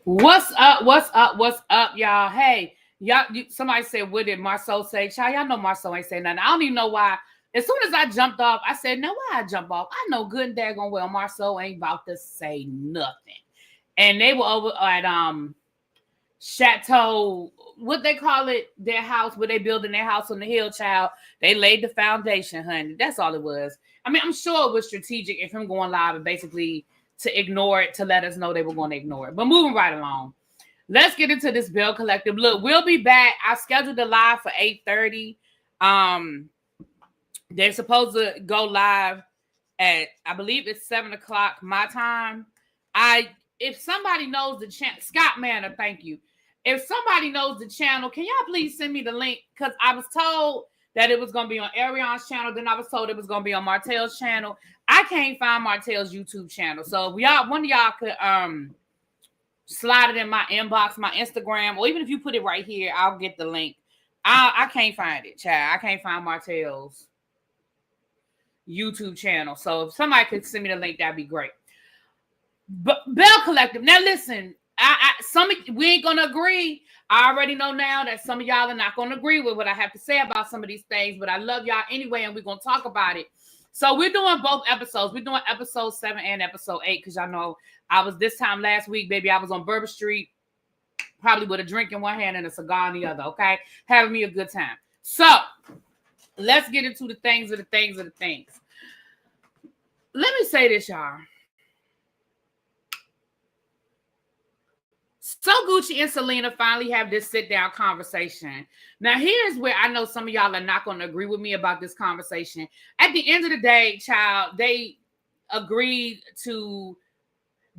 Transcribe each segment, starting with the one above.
What's up? What's up? What's up, y'all? Hey, y'all. Somebody said, "What did Marceau say?" Child, y'all know Marceau ain't saying nothing. I don't even know why. As soon as I jumped off, I said, "No, why I jump off? I know good and daggone well Marceau ain't about to say nothing." And they were over at Chateau, what they call it, their house where they building their house on the hill, child. They laid the foundation, honey. That's all it was. I mean, I'm sure it was strategic if him going live and basically to ignore it, to let us know they were going to ignore it. But moving right along, let's get into this Belle Collective. Look, we'll be back. I scheduled the live for 8:30. They're supposed to go live at, I believe it's 7 o'clock my time. If somebody knows the channel, Scott Manor, thank you. If somebody knows the channel, can y'all please send me the link? Because I was told that it was going to be on Arion's channel. Then I was told it was going to be on Martell's channel. I can't find Martell's YouTube channel. So if one of y'all could slide it in my inbox, my Instagram, or even if you put it right here, I'll get the link. I can't find it, child. I can't find Martell's YouTube channel. So if somebody could send me the link, that'd be great. But Belle Collective. Now listen, we ain't gonna agree. I already know now that some of y'all are not gonna agree with what I have to say about some of these things, but I love y'all anyway, and we're gonna talk about it. So we're doing both episodes. We're doing episode 7 and episode 8 because y'all know I was this time last week, baby. I was on Bourbon Street, probably with a drink in one hand and a cigar in the other. Okay, having me a good time. So let's get into the things of the things of the things. Let me say this, y'all. So Gucci and Selena finally have this sit-down conversation. Now, here's where I know some of y'all are not going to agree with me about this conversation. At the end of the day, child, they agreed to...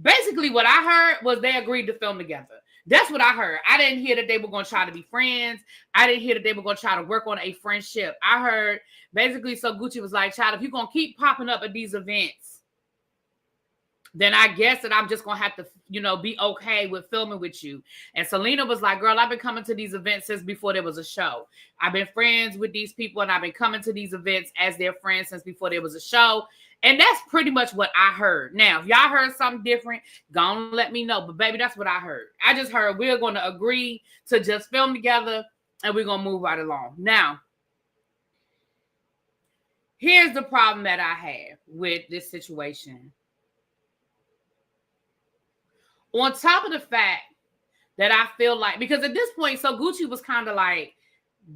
Basically, what I heard was they agreed to film together. That's what I heard. I didn't hear that they were going to try to be friends. I didn't hear that they were going to try to work on a friendship. I heard, basically, so Gucci was like, child, if you're going to keep popping up at these events, then I guess that I'm just going to have to, be okay with filming with you. And Selena was like, girl, I've been coming to these events since before there was a show. I've been friends with these people, and I've been coming to these events as their friends since before there was a show. And that's pretty much what I heard. Now, if y'all heard something different, go on and let me know. But, baby, that's what I heard. I just heard we're going to agree to just film together, and we're going to move right along. Now, here's the problem that I have with this situation. On top of the fact that I feel like, because at this point, so Gucci was kind of like,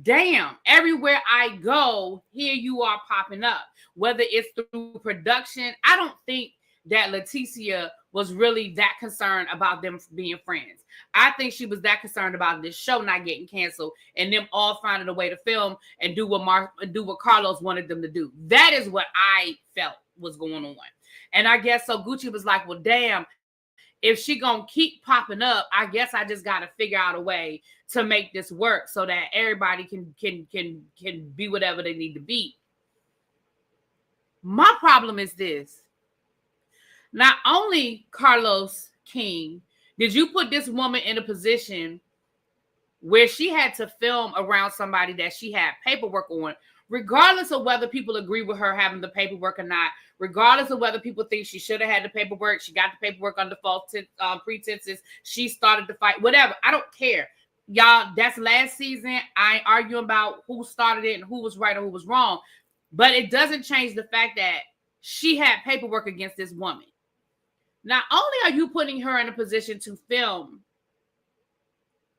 damn, everywhere I go, here you are popping up. Whether it's through production, I don't think that Leticia was really that concerned about them being friends. I think she was that concerned about this show not getting canceled and them all finding a way to film and do what Carlos wanted them to do. That is what I felt was going on. And I guess so Gucci was like, well, damn, if she gonna keep popping up, I guess I just gotta figure out a way to make this work so that everybody can be whatever they need to be. My problem is this. Not only, Carlos King, did you put this woman in a position where she had to film around somebody that she had paperwork on, regardless of whether people agree with her having the paperwork or not, regardless of whether people think she should have had the paperwork, she got the paperwork under false pretenses, she started the fight, whatever. I don't care. Y'all, that's last season. I ain't arguing about who started it and who was right or who was wrong. But it doesn't change the fact that she had paperwork against this woman. Not only are you putting her in a position to film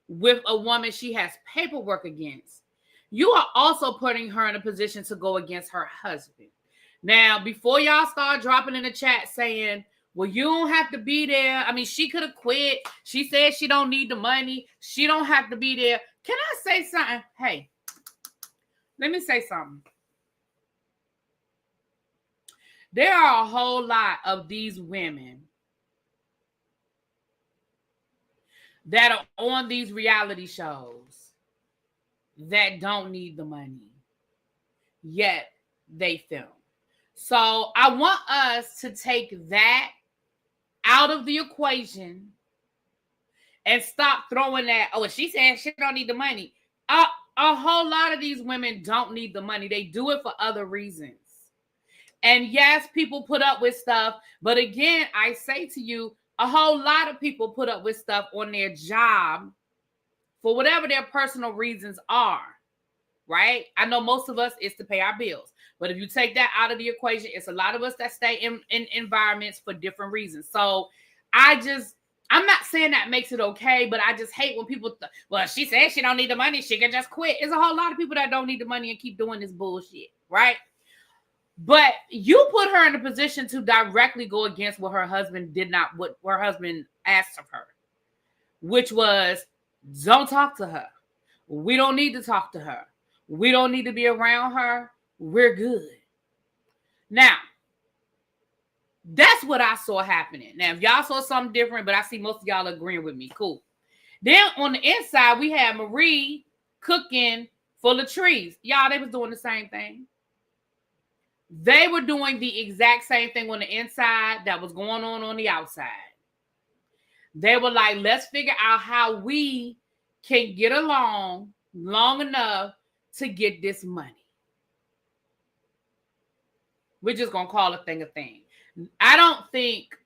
with a woman she has paperwork against, you are also putting her in a position to go against her husband. Now, before y'all start dropping in the chat saying, well, you don't have to be there. I mean, she could have quit. She said she don't need the money. She don't have to be there. Can I say something? Hey, let me say something. There are a whole lot of these women that are on these reality shows that don't need the money, yet they film. So I want us to take that out of the equation and stop throwing that, oh, she said she don't need the money. A whole lot of these women don't need the money. They do it for other reasons. And yes, people put up with stuff. But again, I say to you, a whole lot of people put up with stuff on their job for whatever their personal reasons are, right? I know most of us is to pay our bills. But if you take that out of the equation, it's a lot of us that stay in environments for different reasons. So I'm not saying that makes it okay, but I just hate when people, well, she said she don't need the money, she can just quit. There's a whole lot of people that don't need the money and keep doing this bullshit, right? But you put her in a position to directly go against what her husband asked of her, which was, don't talk to her. We don't need to talk to her. We don't need to be around her. We're good. Now, that's what I saw happening. Now, if y'all saw something different, but I see most of y'all agreeing with me, cool. Then on the inside, we had Marie cooking for Latrice. Y'all, they was doing the same thing. They were doing the exact same thing on the inside that was going on the outside. They were like, let's figure out how we can get along long enough to get this money. We're just going to call a thing a thing. I don't think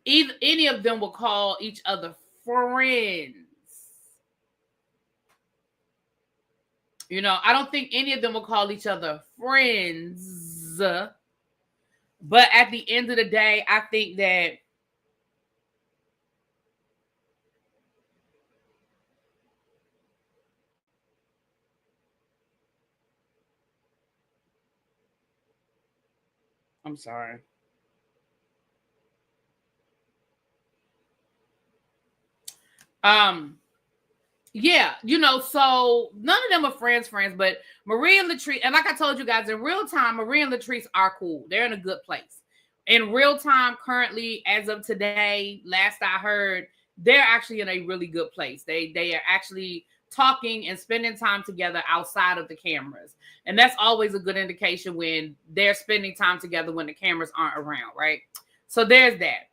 any of them will call each other friends. You know, I don't think any of them will call each other friends. But at the end of the day, I think that I'm sorry. Yeah, you know, so none of them are friends, but Marie and Latrice, and like I told you guys, in real time, Marie and Latrice are cool. They're in a good place. In real time, currently, as of today, last I heard, they're actually in a really good place. They are actually talking and spending time together outside of the cameras. And that's always a good indication when they're spending time together when the cameras aren't around, right? So there's that.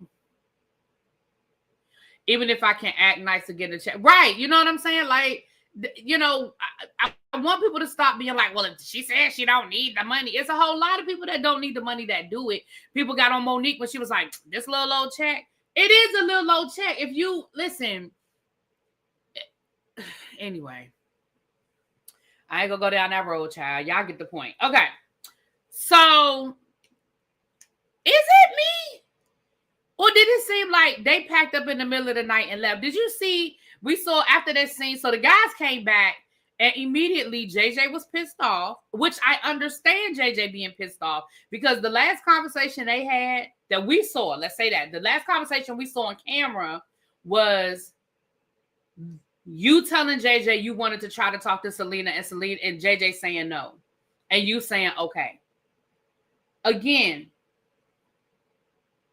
Even if I can act nice to get a check. Right. You know what I'm saying? Like, you know, I want people to stop being like, well, if she says she don't need the money. It's a whole lot of people that don't need the money that do it. People got on Monique when she was like, this little old check. It is a little old check. If you listen. Anyway. I ain't gonna go down that road, child. Y'all get the point. Okay. So, is it me? Or did it seem like they packed up in the middle of the night and left? Did you see? We saw after that scene. So the guys came back and immediately JJ was pissed off, which I understand JJ being pissed off because the last conversation they had that we saw, let's say that the last conversation we saw on camera was you telling JJ you wanted to try to talk to Selena and JJ saying no. And you saying, okay. Again,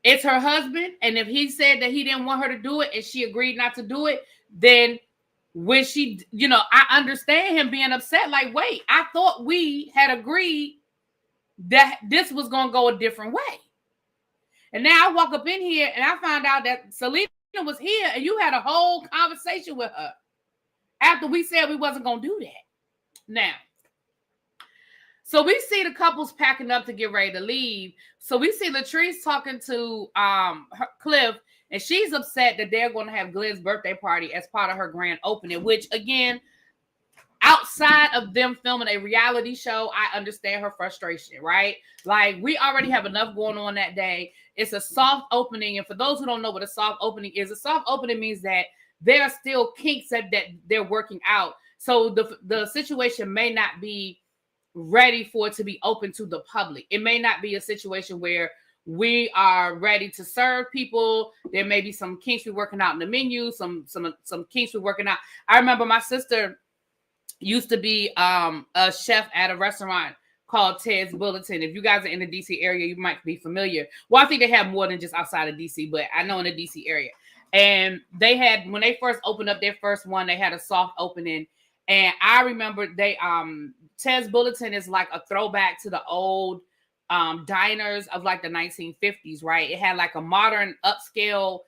it's her husband, and if he said that he didn't want her to do it and she agreed not to do it, then when she, you know, I understand him being upset. Like, wait, I thought we had agreed that this was going to go a different way. And now I walk up in here and I found out that Selena was here and you had a whole conversation with her after we said we wasn't going to do that. Now, so we see the couples packing up to get ready to leave. So we see Latrice talking to Cliff, and she's upset that they're going to have Glenn's birthday party as part of her grand opening, which, again, outside of them filming a reality show, I understand her frustration, right? Like, we already have enough going on that day. It's a soft opening, and for those who don't know what a soft opening is, a soft opening means that there are still kinks that they're working out. So the situation may not be ready for it to be open to the public. It may not be a situation where we are ready to serve people. There may be some kinks we're working out in the menu, some kinks we're working out. I remember my sister used to be a chef at a restaurant called Ted's Bulletin. If you guys are in the DC area, you might be familiar. Well, I think they have more than just outside of DC, but I know in the DC area. And they had, when they first opened up their first one, they had a soft opening. And I remember Ted's Bulletin is like a throwback to the old diners of like the 1950s, right? It had like a modern upscale,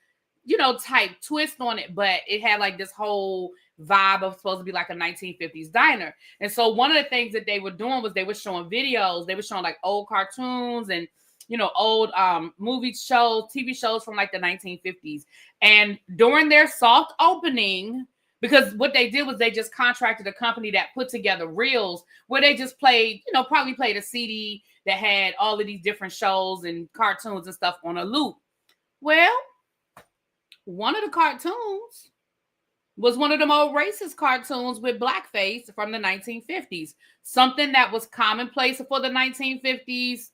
you know, type twist on it, but it had like this whole vibe of supposed to be like a 1950s diner. And so one of the things that they were doing was they were showing videos. They were showing like old cartoons and old movie shows, TV shows from like the 1950s. And during their soft opening, because what they did was they just contracted a company that put together reels where they just played, probably played a CD that had all of these different shows and cartoons and stuff on a loop. Well, one of the cartoons was one of them old racist cartoons with blackface from the 1950s. Something that was commonplace for the 1950s,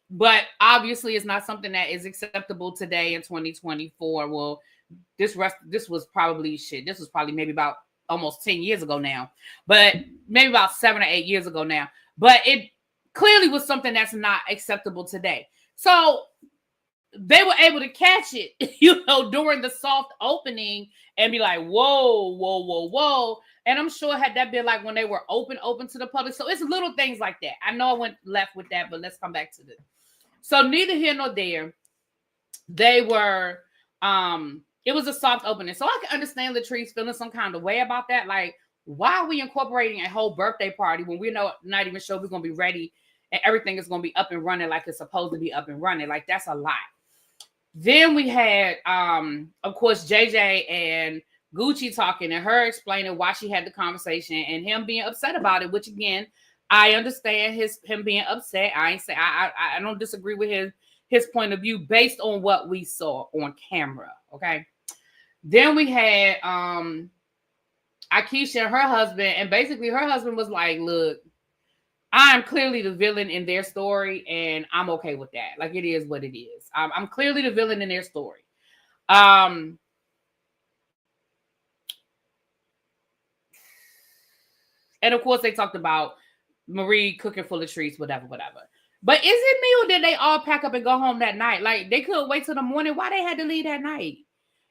but obviously it's not something that is acceptable today in 2024. Well, this was probably maybe about almost 10 years ago now, but maybe about 7 or 8 years ago now. But it clearly was something that's not acceptable today. So they were able to catch it, during the soft opening and be like, whoa, whoa, whoa, whoa. And I'm sure had that been like when they were open to the public. So it's little things like that. I know I went left with that, but let's come back to this. So neither here nor there, they were, it was a soft opening. So I can understand Latrice feeling some kind of way about that. Like, why are we incorporating a whole birthday party when we're not even sure we're going to be ready and everything is going to be up and running like it's supposed to be up and running? Like, that's a lot. Then we had, of course, JJ and Gucci talking and her explaining why she had the conversation and him being upset about it, which again, I understand him being upset. I don't disagree with his point of view based on what we saw on camera. Okay. Then we had Akeisha and her husband, and basically her husband was like, look, I'm clearly the villain in their story, and I'm okay with that. Like, it is what it is. I'm clearly the villain in their story. And of course, they talked about Marie cooking for Latrice, whatever. But is it me or did they all pack up and go home that night? Like, they couldn't wait till the morning. Why they had to leave that night?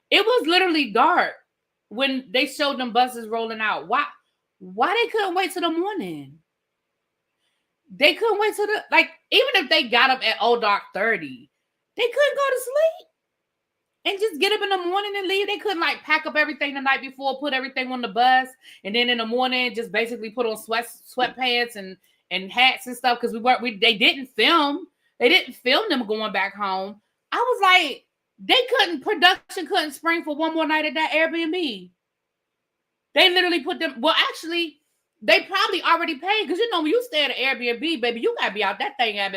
It was literally dark when they showed them buses rolling out. Why they couldn't wait till the morning? They couldn't wait till even if they got up at dark 30, they couldn't go to sleep and just get up in the morning and leave. They couldn't pack up everything the night before, put everything on the bus, and then in the morning just basically put on sweatpants and hats and stuff because they didn't film. They didn't film them going back home. I was like, production couldn't spring for one more night at that Airbnb. They literally put them, well, actually, they probably already paid because when you stay at an Airbnb, baby, you gotta be out that thing at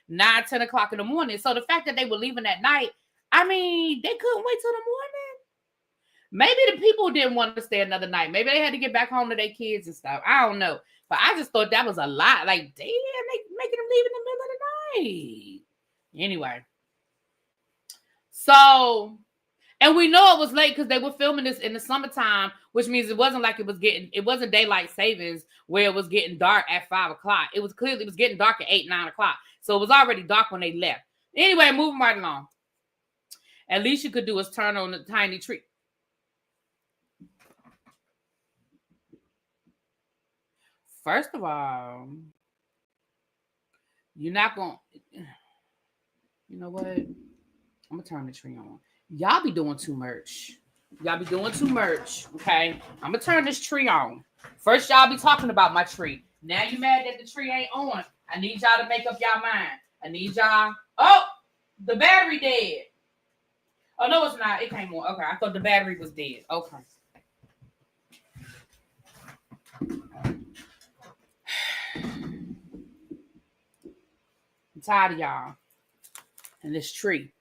9, 10 o'clock in the morning. So the fact that they were leaving that night, I mean, they couldn't wait till the morning. Maybe the people didn't want to stay another night. Maybe they had to get back home to their kids and stuff. I don't know. But I just thought that was a lot. Like, damn, they making them leave in the middle of the night. Anyway. So, and we know it was late because they were filming this in the summertime, which means it wasn't like it wasn't daylight savings where it was getting dark at 5 o'clock. It was getting dark at 8, 9 o'clock. So it was already dark when they left. Anyway, moving right along. At least you could do is turn on the tiny tree. First of all, you're not going to, you know what? I'm going to turn the tree on. Y'all be doing too much. Okay? I'm going to turn this tree on. First, y'all be talking about my tree. Now you mad that the tree ain't on. I need y'all to make up y'all mind. I need y'all. Oh, the battery dead. Oh, no, it's not. It came on. Okay, I thought the battery was dead. Okay. I'm tired of y'all and this tree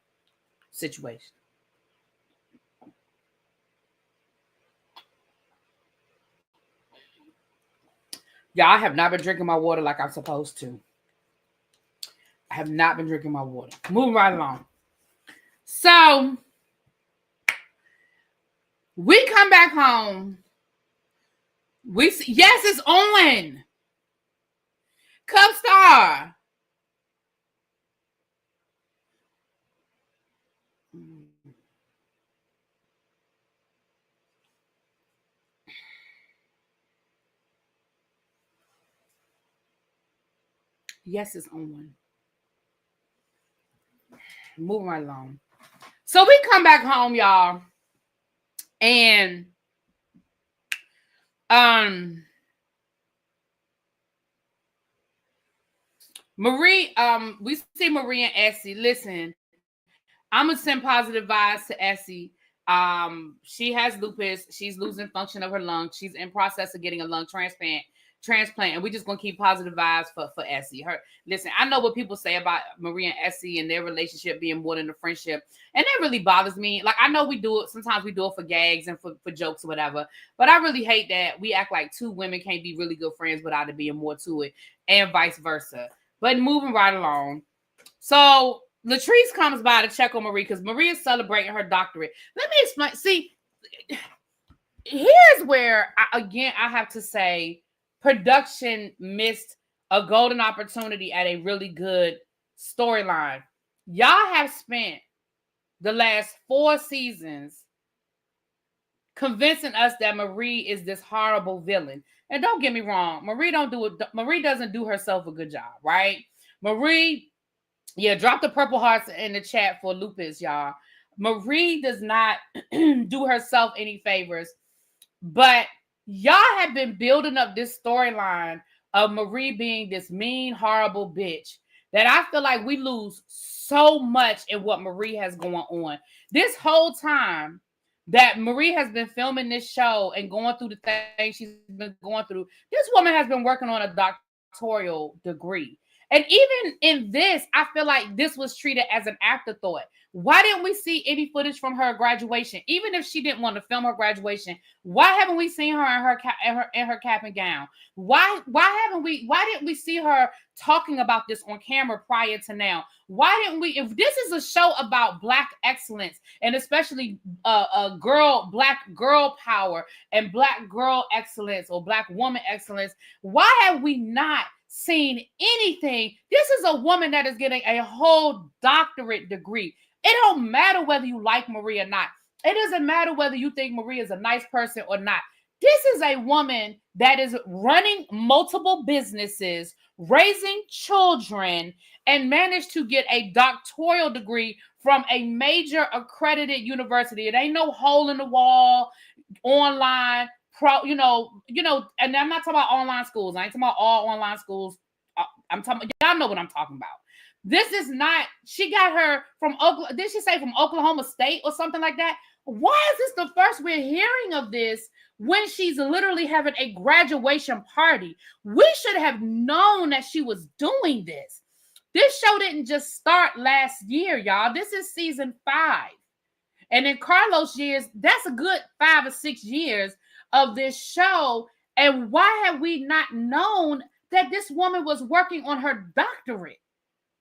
situation. Y'all have not been drinking my water like I'm supposed to. I have not been drinking my water. Moving right along. So, we come back home. We see, yes, it's on. Cup Star. Yes, it's on. Moving right along. So we come back home, y'all. And Marie, we see Marie and Essie. Listen, I'm gonna send positive vibes to Essie. She has lupus. She's losing function of her lungs. She's in process of getting a lung transplant, and we're just gonna keep positive vibes for Essie. Her listen, I know what people say about Marie and Essie and their relationship being more than a friendship, and that really bothers me. Like, I know we do it sometimes, we do it for gags and for jokes or whatever, but I really hate that we act like two women can't be really good friends without it being more to it, and vice versa. But moving right along. So Latrice comes by to check on Marie because Marie is celebrating her doctorate. Let me explain. See, here's where, I have to say, production missed a golden opportunity at a really good storyline. Y'all have spent the last 4 seasons convincing us that Marie is this horrible villain. And don't get me wrong, Marie doesn't do herself a good job, right? Marie, yeah, drop the purple hearts in the chat for lupus, y'all. Marie does not do herself any favors, but y'all have been building up this storyline of Marie being this mean, horrible bitch that I feel like we lose so much in what Marie has going on. This whole time that Marie has been filming this show and going through the things she's been going through, this woman has been working on a doctoral degree. And even in this, I feel like this was treated as an afterthought. Why didn't we see any footage from her graduation? Even if she didn't want to film her graduation, why haven't we seen her in her cap and gown? Why didn't we see her talking about this on camera prior to now? Why didn't we? If this is a show about Black excellence and especially Black girl power and Black girl excellence or Black woman excellence, why have we not seen anything? This is a woman that is getting a whole doctorate degree. It don't matter whether you like Marie or not. It doesn't matter whether you think Marie is a nice person or not. This is a woman that is running multiple businesses, raising children, and managed to get a doctoral degree from a major accredited university. It ain't no hole in the wall, online, and I'm not talking about online schools. I ain't talking about all online schools. I'm talking, y'all know what I'm talking about. This is not, she got her from Oklahoma. Did she say from Oklahoma State or something like that? Why is this the first we're hearing of this when she's literally having a graduation party? We should have known that she was doing this. This show didn't just start last year, y'all. This is season 5. And in Carlos' years, that's a good 5 or 6 years of this show. And why have we not known that this woman was working on her doctorate?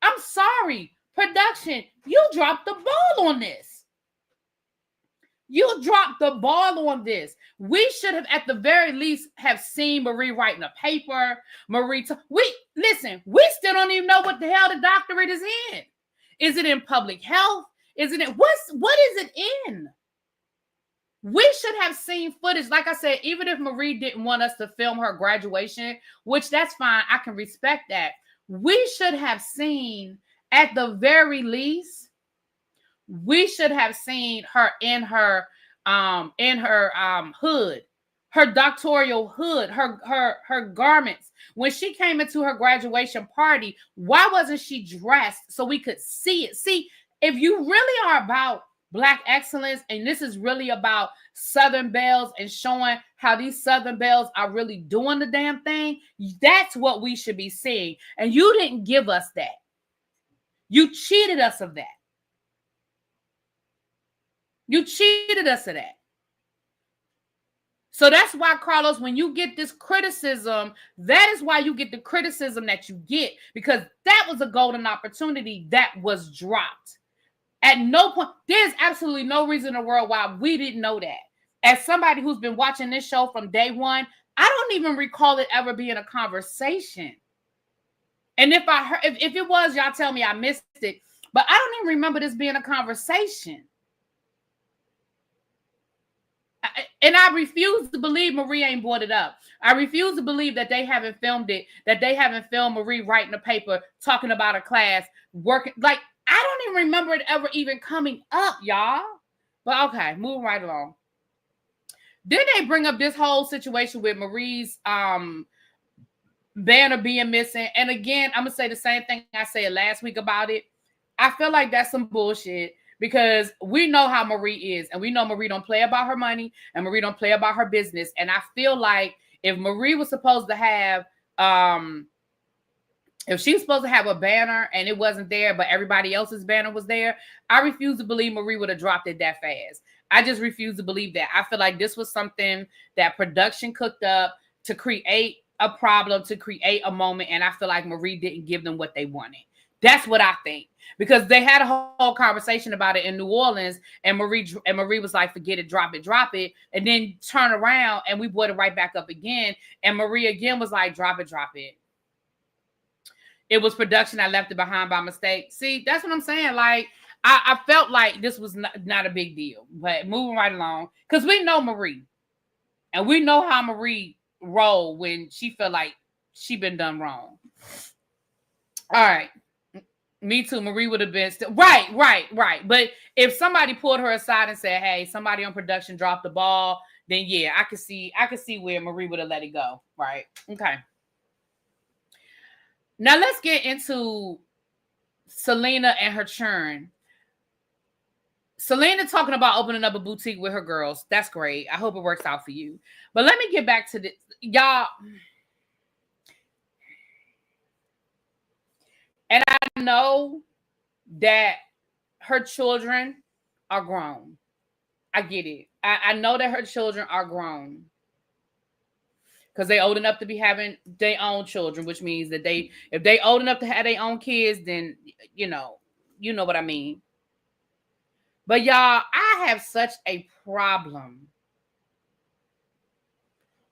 I'm sorry, production, you dropped the ball on this. You dropped the ball on this. We should have, at the very least, have seen Marie writing a paper. We still don't even know what the hell the doctorate is in. Is it in public health? What is it in? We should have seen footage. Like I said, even if Marie didn't want us to film her graduation, which that's fine, I can respect that. We should have seen, at the very least, we should have seen her in her hood, her doctoral hood, her garments. When she came into her graduation party, why wasn't she dressed so we could see it? See, if you really are about Black excellence, and this is really about Southern Belles and showing how these Southern Belles are really doing the damn thing, that's what we should be seeing. And you didn't give us that. You cheated us of that. You cheated us of that. So that's why, Carlos, when you get this criticism, that is why you get the criticism that you get, because that was a golden opportunity that was dropped. At no point, there's absolutely no reason in the world why we didn't know that. As somebody who's been watching this show from day one, I don't even recall it ever being a conversation. And if it was, y'all tell me I missed it. But I don't even remember this being a conversation. And I refuse to believe Marie ain't brought it up. I refuse to believe that they haven't filmed it, that they haven't filmed Marie writing a paper, talking about a class, working. Like, I don't even remember it ever even coming up, y'all. But okay, moving right along. Then they bring up this whole situation with Marie's banner being missing. And again, I'm gonna say the same thing I said last week about it. I feel like that's some bullshit because we know how Marie is, and we know Marie don't play about her money, and Marie don't play about her business. And I feel like if Marie was supposed to have if she was supposed to have a banner and it wasn't there, but everybody else's banner was there, I refuse to believe Marie would have dropped it that fast. I just refuse to believe that. I feel like this was something that production cooked up to create a problem, to create a moment, and I feel like Marie didn't give them what they wanted. That's what I think, because they had a whole conversation about it in New Orleans, and Marie was like, "Forget it, drop it," and then turn around and we brought it right back up again, and Marie again was like, "Drop it." It was production that left it behind by mistake. See, that's what I'm saying. Like, I felt like this was not a big deal, but moving right along, because we know Marie, and we know how Marie roll when she felt like she been done wrong. All right. Me too. Marie would have been still right. But if somebody pulled her aside and said, "Hey, somebody on production dropped the ball," then yeah, I could see where Marie would have let it go. Right. Okay. Now let's get into Selena and her churn. Selena talking about opening up a boutique with her girls. That's great. I hope it works out for you. But let me get back to this. Y'all. And I know that her children are grown. I get it. I know that her children are grown. Because they old enough to be having their own children, which means that if they old enough to have their own kids, then you know what I mean. But y'all, I have such a problem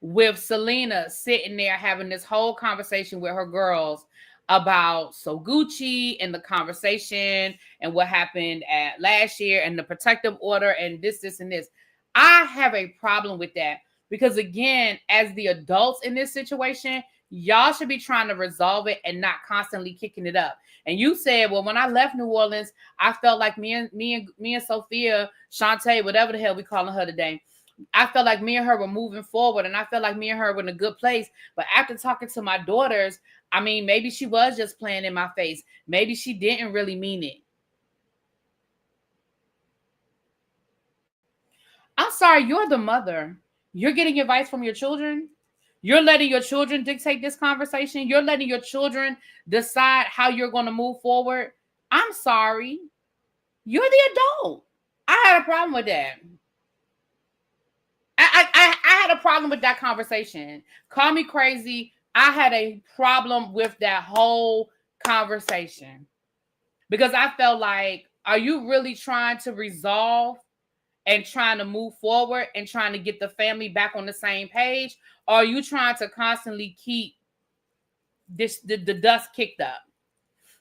with Selena sitting there having this whole conversation with her girls about So Gucci and the conversation and what happened at last year and the protective order and this, and this. I have a problem with that because, again, as the adults in this situation, y'all should be trying to resolve it and not constantly kicking it up. And you said, well, when I left New Orleans, I felt like me and Sophia, Shantae, whatever the hell we calling her today, I felt like me and her were moving forward, and I felt like me and her were in a good place. But after talking to my daughters, I mean, maybe she was just playing in my face. Maybe she didn't really mean it. I'm sorry, you're the mother. You're getting advice from your children. You're letting your children dictate this conversation. You're letting your children decide how you're going to move forward. I'm sorry. You're the adult. I had a problem with that. I had a problem with that conversation. Call me crazy. I had a problem with that whole conversation because I felt like, are you really trying to resolve and trying to move forward and trying to get the family back on the same page? Or are you trying to constantly keep the dust kicked up?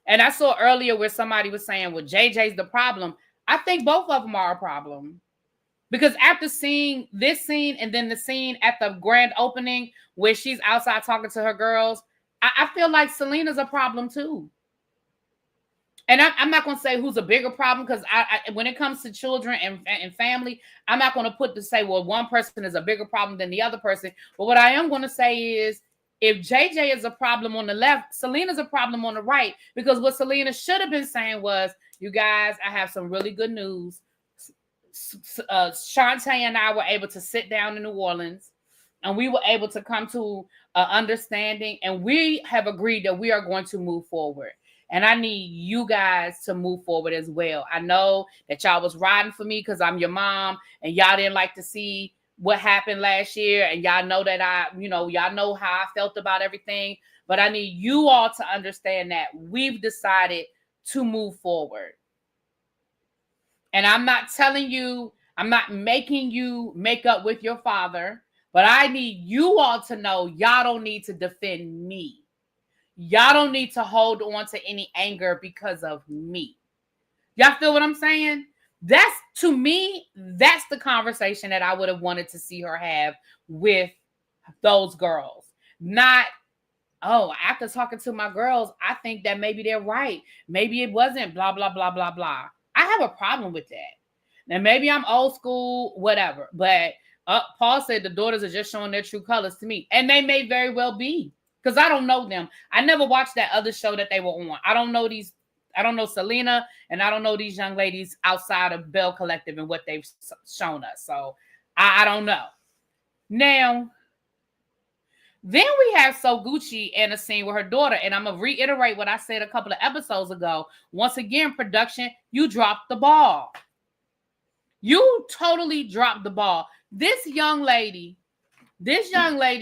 And I saw earlier where somebody was saying, well, JJ's the problem. I think both of them are a problem. Because after seeing this scene and then the scene at the grand opening where she's outside talking to her girls, I feel like Selena's a problem too. And I'm not going to say who's a bigger problem because when it comes to children and family, I'm not going to say, well, one person is a bigger problem than the other person. But what I am going to say is if JJ is a problem on the left, Selena's a problem on the right. Because what Selena should have been saying was, you guys, I have some really good news. Shantae and I were able to sit down in New Orleans and we were able to come to an understanding, and we have agreed that we are going to move forward. And I need you guys to move forward as well. I know that y'all was riding for me because I'm your mom and y'all didn't like to see what happened last year. And y'all know that y'all know how I felt about everything. But I need you all to understand that we've decided to move forward. And I'm not telling you, I'm not making you make up with your father, but I need you all to know y'all don't need to defend me. Y'all don't need to hold on to any anger because of me. Y'all feel what I'm saying? To me, that's the conversation that I would have wanted to see her have with those girls. Not, oh, after talking to my girls, I think that maybe they're right. Maybe it wasn't blah, blah, blah, blah, blah. I have a problem with that. Now, maybe I'm old school, whatever. But Paul said the daughters are just showing their true colors to me. And they may very well be. because I don't know them. I never watched that other show that they were on. I don't know Selena, and I don't know these young ladies outside of Belle Collective and what they've shown us. So I don't know. Now, then we have So Gucci in a scene with her daughter, and I'm going to reiterate what I said a couple of episodes ago. Once again, production, you dropped the ball. You totally dropped the ball. This young lady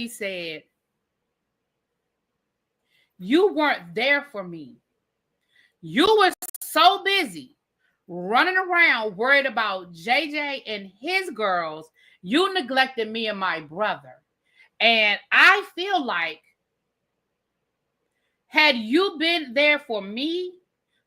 said, you weren't there for me. You were so busy running around worried about JJ and his girls, you neglected me and my brother. And I feel like, had you been there for me,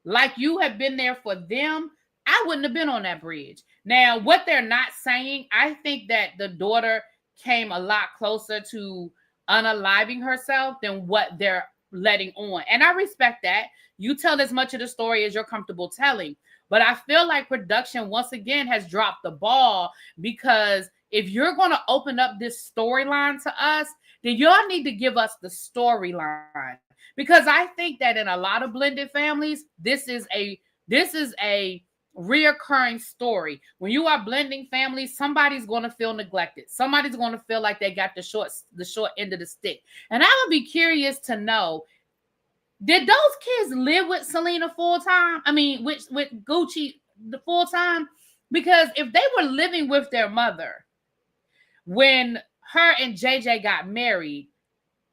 like you have been there for them, I wouldn't have been on that bridge. Now, what they're not saying, I think that the daughter came a lot closer to unaliving herself than what they're letting on. And I respect that. You tell as much of the story as you're comfortable telling. But I feel like production, once again, has dropped the ball, because if you're going to open up this storyline to us, then y'all need to give us the storyline. Because I think that in a lot of blended families, this is a reoccurring story. When you are blending families, somebody's going to feel neglected. Somebody's going to feel like they got the short end of the stick. And I would be curious to know, did those kids live with Selena full time? I mean, with Gucci the full time? Because if they were living with their mother when her and JJ got married,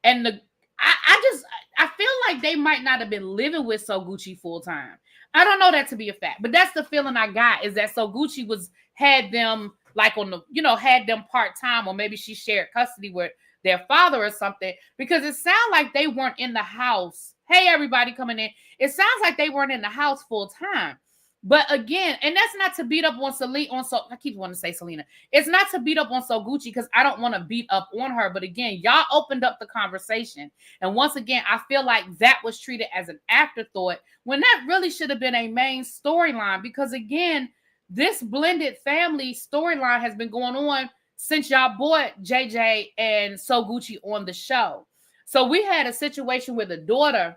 and I feel like they might not have been living with So Gucci full time. I don't know that to be a fact, but that's the feeling I got, is that So Gucci had them like on the, had them part time, or maybe she shared custody with their father or something, because it sounds like they weren't in the house. Hey, everybody coming in. It sounds like they weren't in the house full time. But again, and that's not to beat up on Selena. I keep wanting to say Selena. It's not to beat up on So Gucci, because I don't want to beat up on her. But again, y'all opened up the conversation. And once again, I feel like that was treated as an afterthought when that really should have been a main storyline. Because again, this blended family storyline has been going on since y'all brought JJ and So Gucci on the show. So we had a situation where the daughter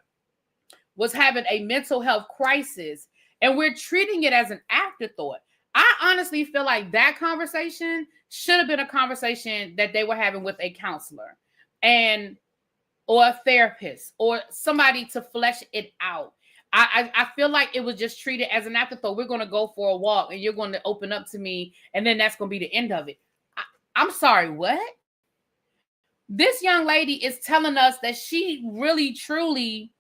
was having a mental health crisis, and we're treating it as an afterthought. I honestly feel like that conversation should have been a conversation that they were having with a counselor or a therapist or somebody to flesh it out. I feel like it was just treated as an afterthought. We're going to go for a walk and you're going to open up to me, and then that's going to be the end of it. I'm sorry, what? This young lady is telling us that she really, truly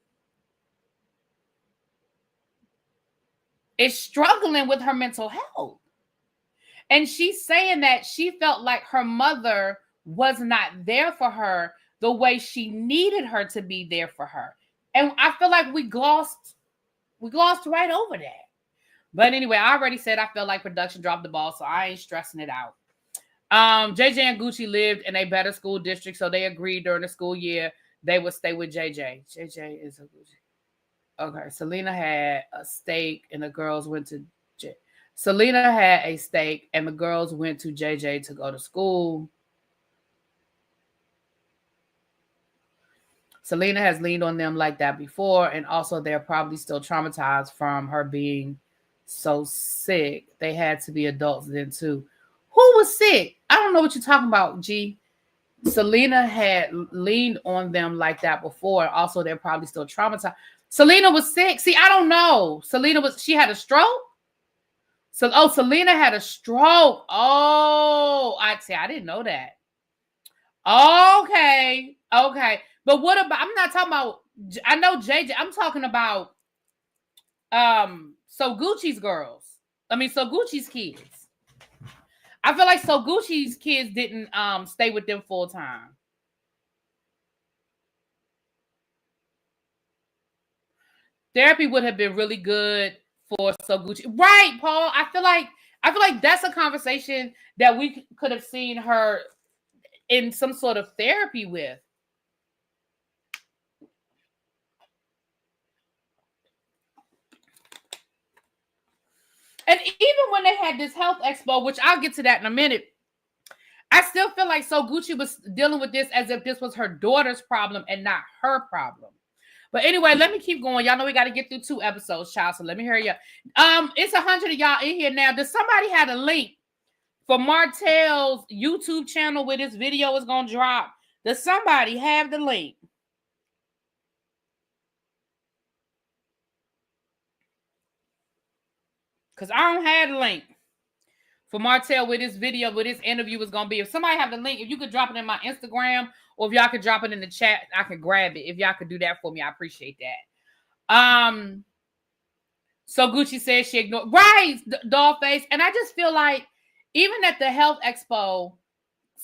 is struggling with her mental health. And she's saying that she felt like her mother was not there for her the way she needed her to be there for her. And I feel like we glossed right over that. But anyway, I already said I felt like production dropped the ball, so I ain't stressing it out. JJ and Gucci lived in a better school district, so they agreed during the school year they would stay with JJ. JJ is a Gucci. Okay, Selena had a steak and the girls went to Selena had a steak and the girls went to JJ to go to school. Selena has leaned on them like that before, and also they're probably still traumatized from her being so sick. They had to be adults then too. Who was sick? I don't know what you're talking about, G. Selena had leaned on them like that before. Also, they're probably still traumatized. Selena was sick. See, I don't know. She had a stroke? Selena had a stroke. Oh, I didn't know that. Okay. But what about, I'm not talking about, I know JJ, I'm talking about So Gucci's kids. I feel like So Gucci's kids didn't stay with them full time. Therapy would have been really good for So Gucci. Right, Paul. I feel like that's a conversation that we could have seen her in some sort of therapy with. And even when they had this health expo, which I'll get to that in a minute, I still feel like So Gucci was dealing with this as if this was her daughter's problem and not her problem. But anyway, let me keep going. Y'all know we got to get through 2 episodes, child. So let me hurry up. It's 100 of y'all in here now. Does somebody have a link for Martell's YouTube channel where this video is gonna drop? Does somebody have the link? Because I don't have the link for Martell where this video, where this interview is gonna be. If somebody have the link, if you could drop it in my Instagram, or if y'all could drop it in the chat, I can grab it. If y'all could do that for me, I appreciate that. So Gucci says she ignored, right, doll face. And I just feel like even at the health expo,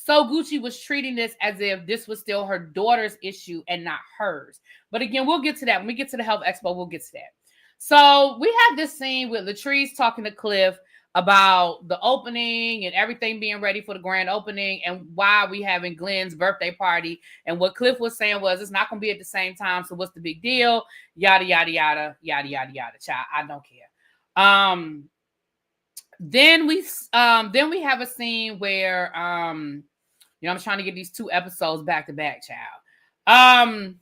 So Gucci was treating this as if this was still her daughter's issue and not hers. But again, we'll get to that. When we get to the health expo, we'll get to that. So we have this scene with Latrice talking to Cliff about the opening and everything being ready for the grand opening and why we having Glenn's birthday party. And what Cliff was saying was it's not going to be at the same time. So what's the big deal? Yada, yada, yada, yada, yada, yada. Child, I don't care. Then we have a scene where I'm trying to get these 2 episodes back to back, child.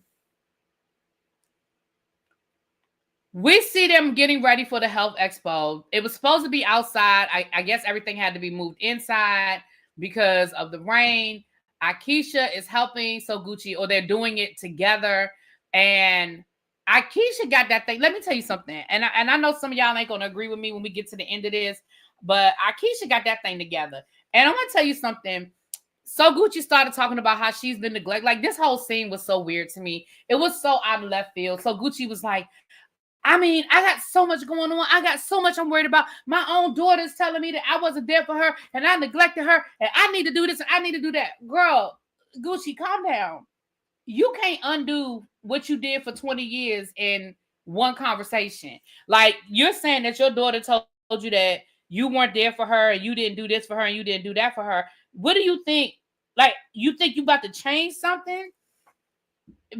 We see them getting ready for the health expo. It was supposed to be outside. I guess everything had to be moved inside because of the rain. Akeisha is helping So Gucci, or they're doing it together. And Akeisha got that thing. Let me tell you something. And I know some of y'all ain't going to agree with me when we get to the end of this, but Akeisha got that thing together. And I'm going to tell you something. So Gucci started talking about how she's been neglected. Like, this whole scene was so weird to me. It was so out of left field. So Gucci was like, I mean, I got so much going on. I got so much I'm worried about. My own daughter's telling me that I wasn't there for her and I neglected her and I need to do this and I need to do that. Girl, Gucci, calm down. You can't undo what you did for 20 years in one conversation. Like, you're saying that your daughter told you that you weren't there for her and you didn't do this for her and you didn't do that for her. What do you think? Like, you think you about to change something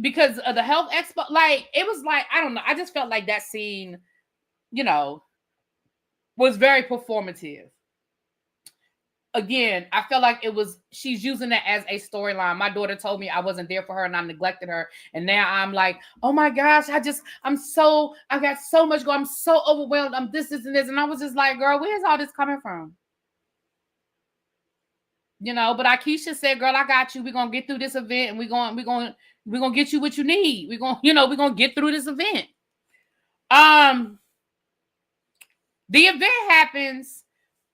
because of the health expo? Like, it was like, I don't know. I just felt like that scene, was very performative. Again, I felt like she's using it as a storyline. My daughter told me I wasn't there for her and I neglected her. And now I'm like, oh my gosh, I got so much going. I'm so overwhelmed. I'm this, and this. And I was just like, girl, where's all this coming from? But Akeisha said, girl, I got you. We're going to get through this event and we're going to get you what you need. We're going to get through this event. The event happens.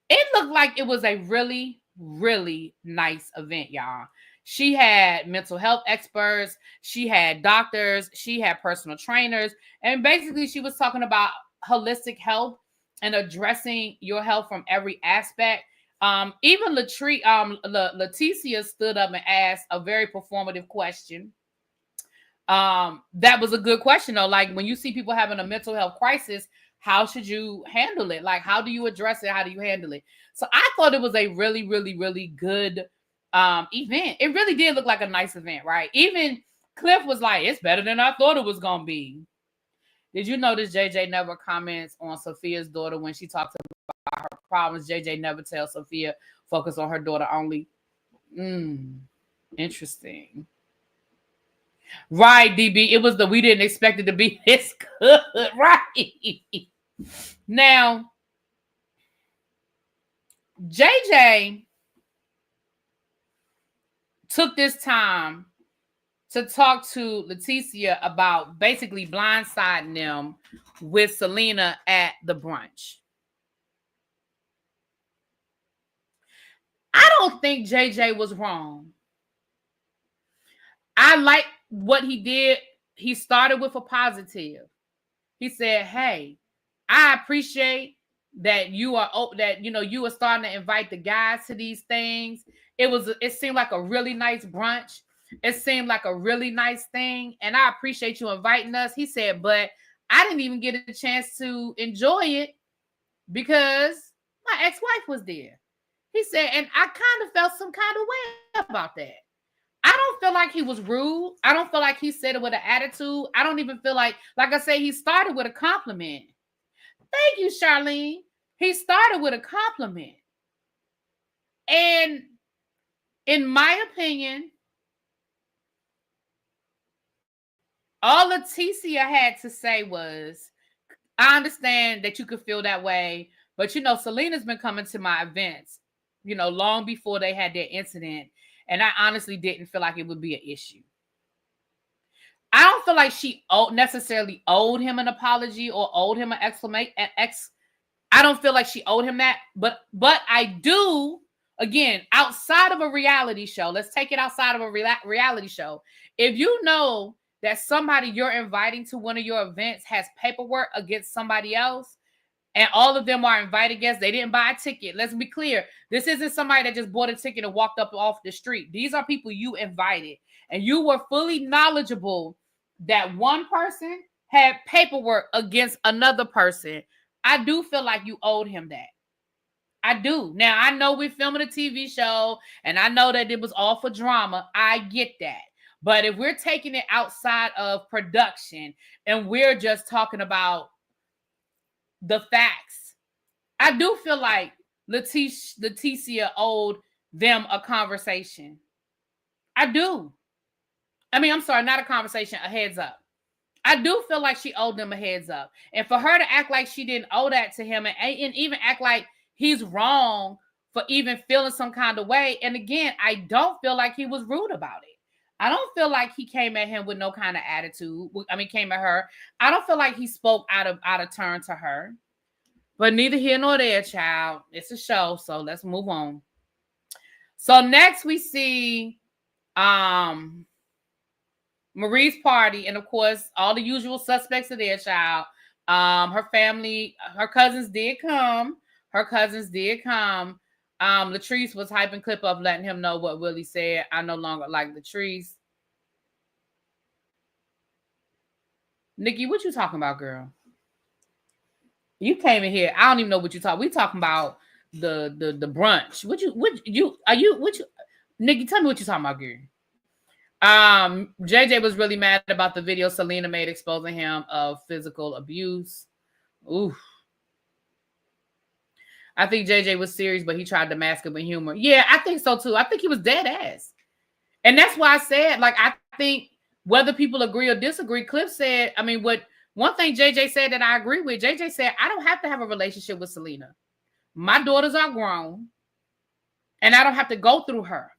It looked like it was a really, really nice event, y'all. She had mental health experts. She had doctors. She had personal trainers. And basically, she was talking about holistic health and addressing your health from every aspect. Even Leticia stood up and asked a very performative question. That was a good question, though. Like, when you see people having a mental health crisis, how should you handle it? Like, how do you address it? How do you handle it? So I thought it was a really, really, really good event. It really did look like a nice event, right? Even Cliff was like, it's better than I thought it was going to be. Did you notice JJ never comments on Sophia's daughter when she talks about her problems? JJ never tells Sophia focus on her daughter only. Interesting. Right, DB. It was we didn't expect it to be this good. Right. Now, JJ took this time to talk to Leticia about basically blindsiding them with Selena at the brunch. I don't think JJ was wrong. I like what he did. He started with a positive. He said, hey, I appreciate that you are starting to invite the guys to these things. It seemed like a really nice brunch. It seemed like a really nice thing. And I appreciate you inviting us. He said, but I didn't even get a chance to enjoy it because my ex-wife was there. He said, and I kind of felt some kind of way about that. I don't feel like he was rude. I don't feel like he said it with an attitude. I don't even feel like I say, he started with a compliment. Thank you, Charlene. He started with a compliment. And In my opinion, all Leticia had to say was, I understand that you could feel that way, but Selena's been coming to my events, long before they had their incident, and I honestly didn't feel like it would be an issue. I don't feel like she necessarily owed him an apology or owed him an I don't feel like she owed him that, but I do. Again, outside of a reality show, let's take it outside of a reality show. If you know that somebody you're inviting to one of your events has paperwork against somebody else, and all of them are invited guests, they didn't buy a ticket. Let's be clear. This isn't somebody that just bought a ticket and walked up off the street. These are people you invited, and you were fully knowledgeable that one person had paperwork against another person. I do feel like you owed him that. I do. Now, I know we're filming a TV show, and I know that it was all for drama. I get that. But if we're taking it outside of production and we're just talking about the facts, I do feel like Leticia owed them a conversation. I do. I mean, I'm sorry, not a conversation, a heads up. I do feel like she owed them a heads up. And for her to act like she didn't owe that to him and even act like he's wrong for even feeling some kind of way. And again, I don't feel like he was rude about it. I don't feel like he came at him with no kind of attitude. I mean, came at her. I don't feel like he spoke out of turn to her. But neither here nor there, child. It's a show, so let's move on. So next we see Marie's party, and of course, all the usual suspects are there, child. Her family, her cousins did come. Latrice was hyping clip up, letting him know what Willie said. I no longer like Latrice. Nikki, what you talking about, girl? You came in here. I don't even know what you talking. We talking about the brunch. Nikki, tell me what you talking about, girl. JJ was really mad about the video Selena made exposing him of physical abuse. Oof. I think JJ was serious, but he tried to mask it with humor. Yeah, I think so too. I think he was dead ass. And that's why I said, like, I think whether people agree or disagree, Cliff said, I mean, one thing JJ said that I agree with, JJ said, I don't have to have a relationship with Selena. My daughters are grown, and I don't have to go through her.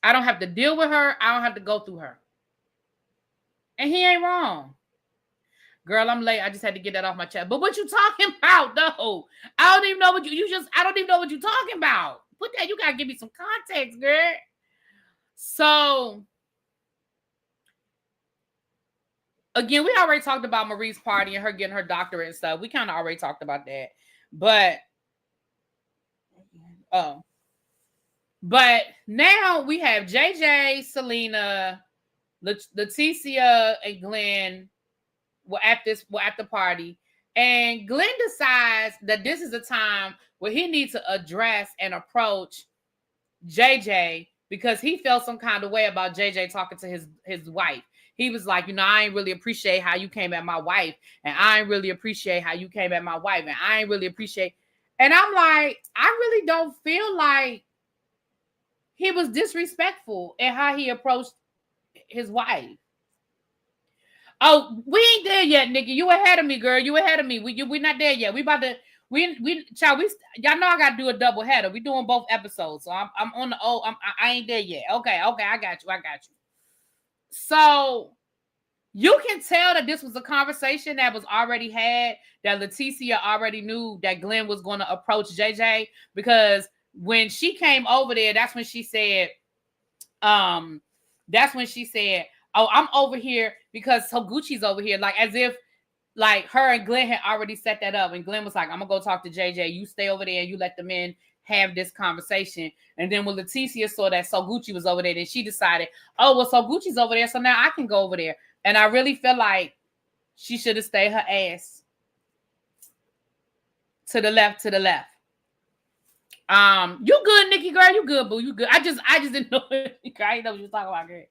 I don't have to deal with her. I don't have to go through her. And he ain't wrong. Girl, I'm late. I just had to get that off my chest. But what you talking about, though? I don't even know what I don't even know what you're talking about. You got to give me some context, girl. So, again, we already talked about Marie's party and her getting her doctorate and stuff. We kind of already talked about that. But now we have JJ, Selena, Leticia, and Glenn were at the party. And Glenn decides that this is a time where he needs to address and approach JJ because he felt some kind of way about JJ talking to his wife. He was like, I ain't really appreciate how you came at my wife. And I ain't really appreciate how you came at my wife. And I ain't really appreciate. And I'm like, I really don't feel like he was disrespectful in how he approached his wife. Oh, we ain't there yet, Nikki. You ahead of me, girl. You ahead of me. We're not there yet. We about to. Y'all know I got to do a double header. We doing both episodes, so I'm on the. I ain't there yet. Okay, I got you. So you can tell that this was a conversation that was already had. That Leticia already knew that Glenn was going to approach JJ because when she came over there, that's when she said, "Oh, I'm over here because Toguchi's over here," like as if like her and Glenn had already set that up. And Glenn was like, "I'm gonna go talk to JJ. You stay over there and you let the men have this conversation." And then when Leticia saw that Soguchi was over there, then she decided, "Oh, well, Soguchi's over there, so now I can go over there." And I really feel like she should have stayed her ass to the left. You good, Nikki girl? You good, boo? You good? I just didn't know. I didn't know what you were talking about, girl.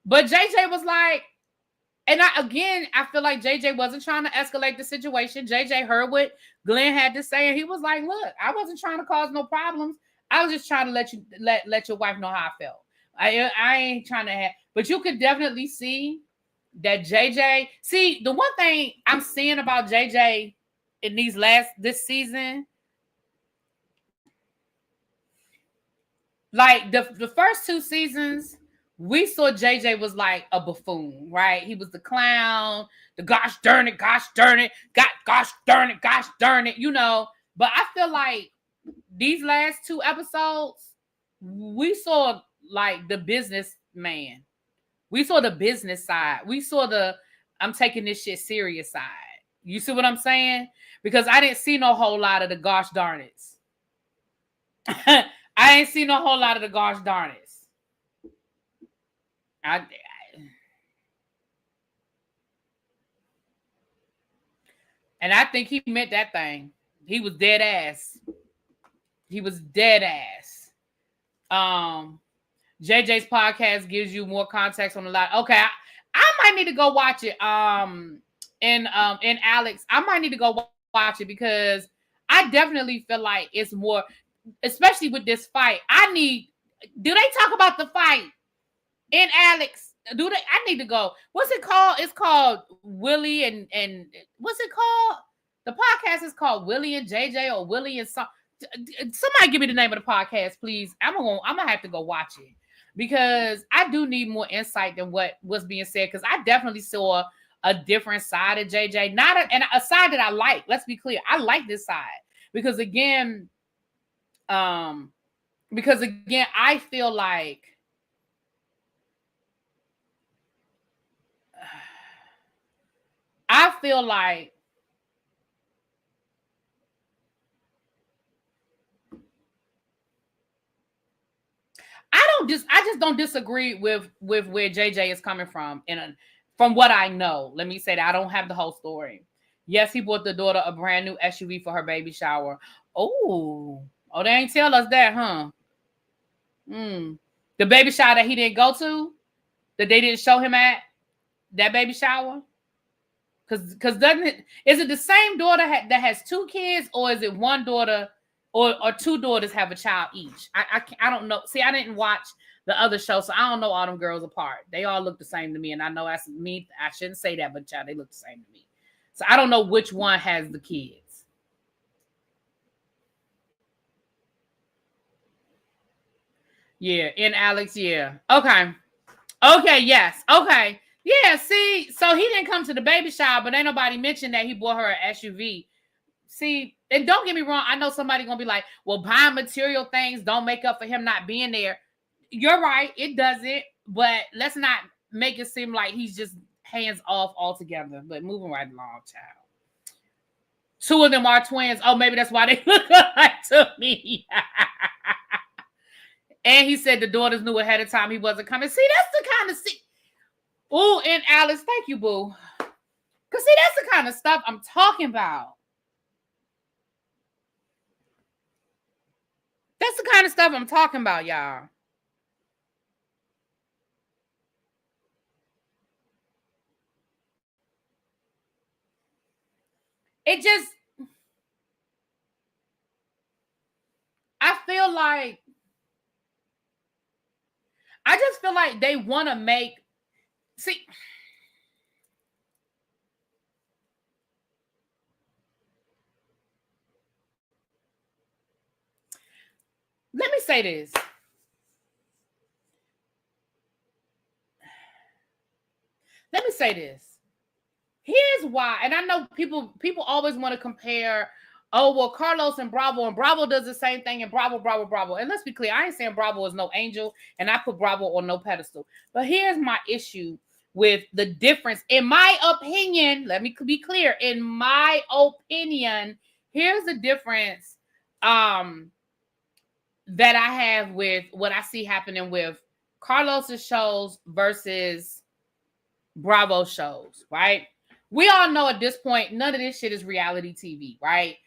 But JJ was like, and I feel like JJ wasn't trying to escalate the situation. JJ heard what Glenn had to say, and he was like, "Look, I wasn't trying to cause no problems. I was just trying to let your wife know how I felt. I ain't trying to have, but you could definitely see that JJ. See, the one thing I'm seeing about JJ in this season, like the first 2 seasons, we saw JJ was like a buffoon, right? He was the clown, the gosh darn it, gosh darn it, gosh darn it, gosh darn it, you know. But I feel like these last 2 episodes, we saw like the businessman. We saw the business side. We saw the I'm taking this shit serious side. You see what I'm saying? Because I didn't see no whole lot of the gosh darn it's. I ain't seen a whole lot of the gosh darn it. And I think he meant that thing. He was dead ass. He was dead ass. JJ's podcast gives you more context on a lot. Okay, I might need to go watch it. And Alex, I might need to go watch it because I definitely feel like it's more, especially with this fight. Do they talk about the fight in Alex? Do they? I need to go. What's it called? It's called Willie and what's it called? The podcast is called Willie and JJ or Willie and somebody give me the name of the podcast, please. I'm gonna have to go watch it because I do need more insight than what was being said, because I definitely saw a different side of JJ, and a side that I like. Let's be clear, I like this side because again, I feel like I just don't disagree with where JJ is coming from. From what I know, let me say that I don't have the whole story. Yes, he bought the daughter a brand new SUV for her baby shower. Oh, they ain't tell us that, huh? The baby shower that he didn't go to, that they didn't show him at that baby shower. Because is it the same daughter that has 2 kids, or is it one daughter or 2 daughters have a child each? I don't know. See, I didn't watch the other show, so I don't know all them girls apart. They all look the same to me, and I know that's me. I shouldn't say that, but child, they look the same to me. So I don't know which one has the kids. Yeah, in Alex, yeah. Okay, yes. Okay. Yeah, see, so he didn't come to the baby shower, but ain't nobody mentioned that he bought her an SUV. See, and don't get me wrong, I know somebody gonna be like, well, buying material things don't make up for him not being there. You're right, it doesn't, but let's not make it seem like he's just hands off altogether. But moving right along, child. 2 of them are twins. Oh, maybe that's why they look alike to me. And he said the daughters knew ahead of time he wasn't coming. See, that's the kind of Ooh, and Alice, thank you, boo. Because see, that's the kind of stuff I'm talking about. That's the kind of stuff I'm talking about, y'all. It just, I just feel like they want to make, see, let me say this. Let me say this. Here's why, and I know people always want to compare. Oh, well, Carlos and Bravo does the same thing, and Bravo. And let's be clear, I ain't saying Bravo is no angel, and I put Bravo on no pedestal. But here's my issue with the difference. In my opinion, let me be clear. In my opinion, here's the difference that I have with what I see happening with Carlos's shows versus Bravo shows, right? We all know at this point, none of this shit is reality TV, right?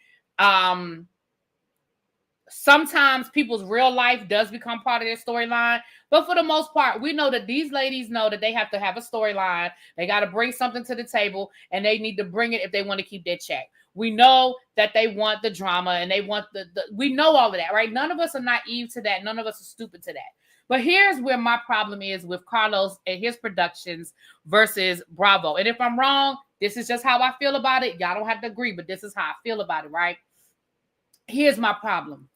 Sometimes people's real life does become part of their storyline, but for the most part, we know that these ladies know that they have to have a storyline. They got to bring something to the table, and they need to bring it if they want to keep their check. We know that they want the drama and they want the we know all of that, right? None of us are naive to that. None of us are stupid to that. But here's where my problem is with Carlos and his productions versus Bravo. And if I'm wrong, this is just how I feel about it. Y'all don't have to agree, but this is how I feel about it, right? Here's my problem.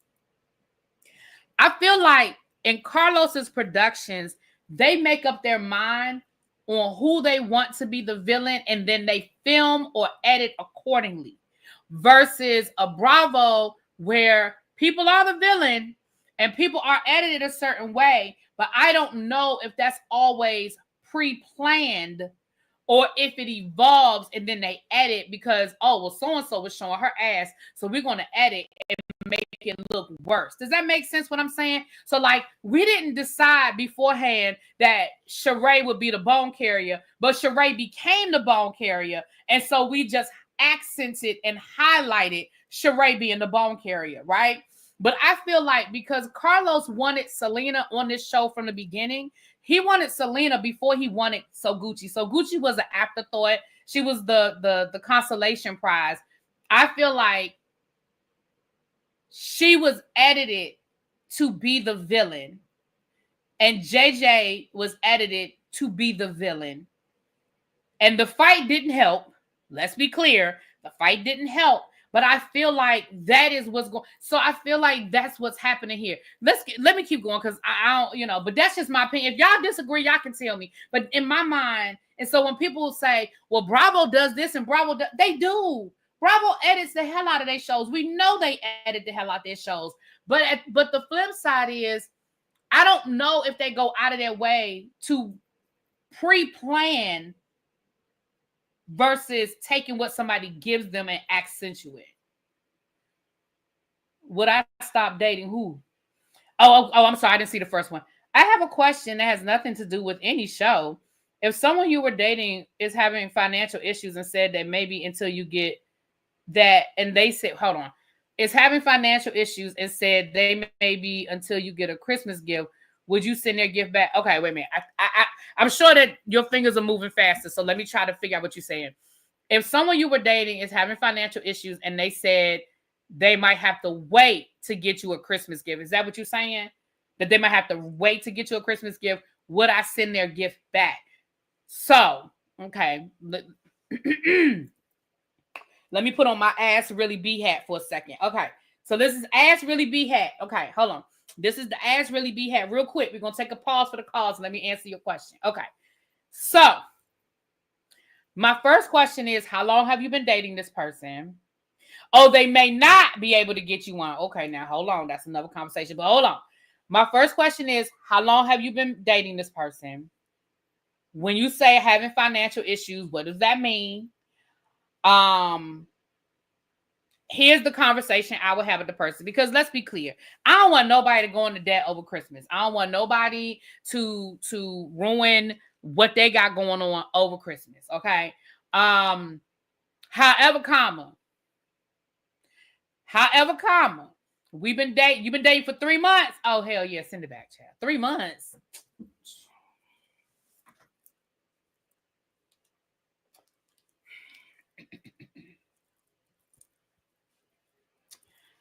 I feel like in Carlos's productions, they make up their mind on who they want to be the villain, and then they film or edit accordingly. Versus a Bravo where people are the villain and people are edited a certain way, but I don't know if that's always pre-planned or if it evolves and then they edit because, oh, well, so-and-so was showing her ass, so we're going to edit and make it look worse. Does that make sense what I'm saying? So, like, we didn't decide beforehand that Sheree would be the bone carrier, but Sheree became the bone carrier, and so we just accented and highlighted Sheree being the bone carrier, right? But I feel like because Carlos wanted Selena on this show from the beginning, he wanted Selena before he wanted So Gucci. So Gucci was an afterthought. She was the consolation prize. I feel like she was edited to be the villain, and JJ was edited to be the villain. And the fight didn't help. Let's be clear. The fight didn't help. But I feel like that is what's going. So I feel like that's what's happening here. Let me keep going because I don't, but that's just my opinion. If y'all disagree, y'all can tell me. But in my mind, and so when people say, well, Bravo does this and Bravo does, they do. Bravo edits the hell out of their shows. We know they edit the hell out of their shows. But the flip side is, I don't know if they go out of their way to pre-plan versus taking what somebody gives them and accentuate. Would I stop dating who? Oh, I'm sorry. I didn't see the first one. I have a question that has nothing to do with any show. If someone you were dating is having financial issues and said that maybe until you get that, and they said, hold on, is having financial issues and said they maybe until you get a Christmas gift, would you send their gift back? Okay, wait a minute. I'm sure that your fingers are moving faster, so let me try to figure out what you're saying. If someone you were dating is having financial issues and they said they might have to wait to get you a Christmas gift, is that what you're saying? That they might have to wait to get you a Christmas gift? Would I send their gift back? So, okay. Let me put on my Ask Really Be hat for a second. Okay, so this is Ask Really Be hat. Okay, hold on. This is the Ask Really Be hat. Real quick, we're going to take a pause for the calls and let me answer your question. Okay, so my first question is, how long have you been dating this person? Oh, they may not be able to get you one. Okay, now hold on. That's another conversation, but hold on. My first question is, how long have you been dating this person? When you say having financial issues, what does that mean? Here's the conversation I would have with the person, because let's be clear. I don't want nobody to go into debt over Christmas. I don't want nobody to ruin what they got going on over Christmas. Okay. However, you've been dating for 3 months. Oh, hell yeah. Send it back, child. 3 months.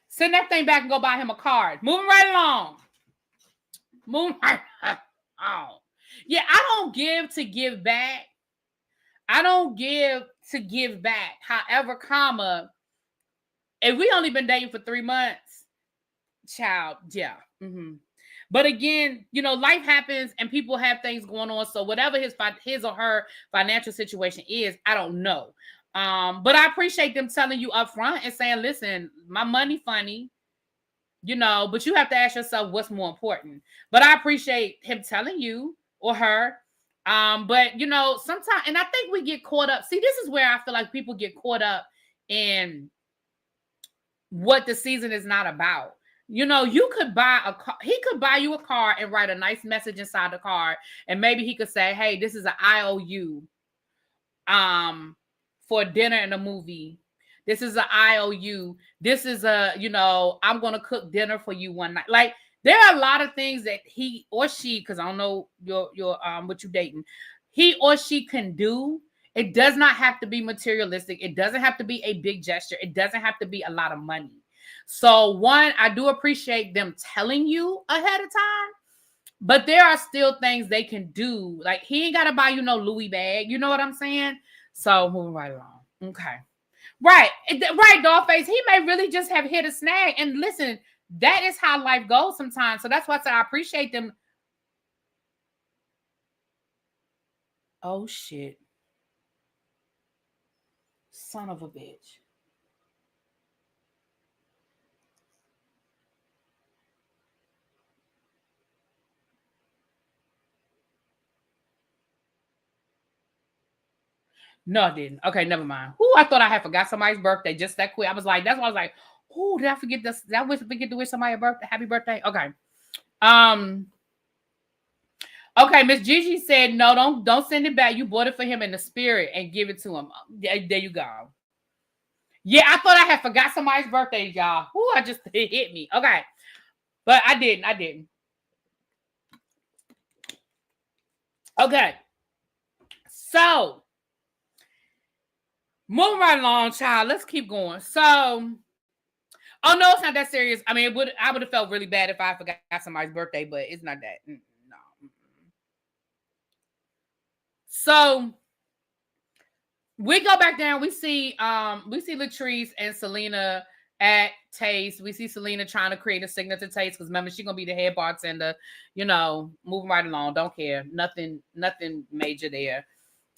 Send that thing back and go buy him a card. Moving right along. Yeah, I don't give to give back. However, if we only been dating for 3 months, child, yeah. Mm-hmm. But again, life happens and people have things going on. So whatever his or her financial situation is, I don't know. But I appreciate them telling you up front and saying, listen, my money funny, but you have to ask yourself what's more important. But I appreciate him telling you or her. But sometimes, and I think we get caught up. See, this is where I feel like people get caught up in what the season is not about. You could buy a car. He could buy you a car and write a nice message inside the car. And maybe he could say, hey, this is an IOU. For dinner and a movie. This is an IOU. This is I'm going to cook dinner for you one night. Like, there are a lot of things that he or she, because I don't know your what you dating, he or she can do It does not have to be materialistic. It doesn't have to be a big gesture. It doesn't have to be a lot of money. So one, I do appreciate them telling you ahead of time, but there are still things they can do. Like he ain't got to buy you no Louis bag. You know what I'm saying? So moving right along. Okay. Right. Right, Dollface. He may really just have hit a snag. And listen, that is how life goes sometimes. So that's why I said I appreciate them. Oh, shit. Son of a bitch. No, I didn't. Okay, never mind. Who I thought I had forgot somebody's birthday just that quick. I was like, that's why I was like, who did I forget this? Did I forget to wish somebody a birthday? Happy birthday. Okay. Um, okay, Miss Gigi said, no, don't send it back. You bought it for him in the spirit and give it to him. There you go. Yeah, I thought I had forgot somebody's birthday, y'all. Who I just it hit me. Okay. But I didn't. Okay. So moving right along, child. Let's keep going. So, oh no, it's not that serious. I mean, I would have felt really bad if I forgot somebody's birthday, but it's not that. No. So we go back down. We see Latrice and Selena at Taste. We see Selena trying to create a signal to Taste because remember she's gonna be the head bartender. You know, moving right along. Don't care. Nothing major there.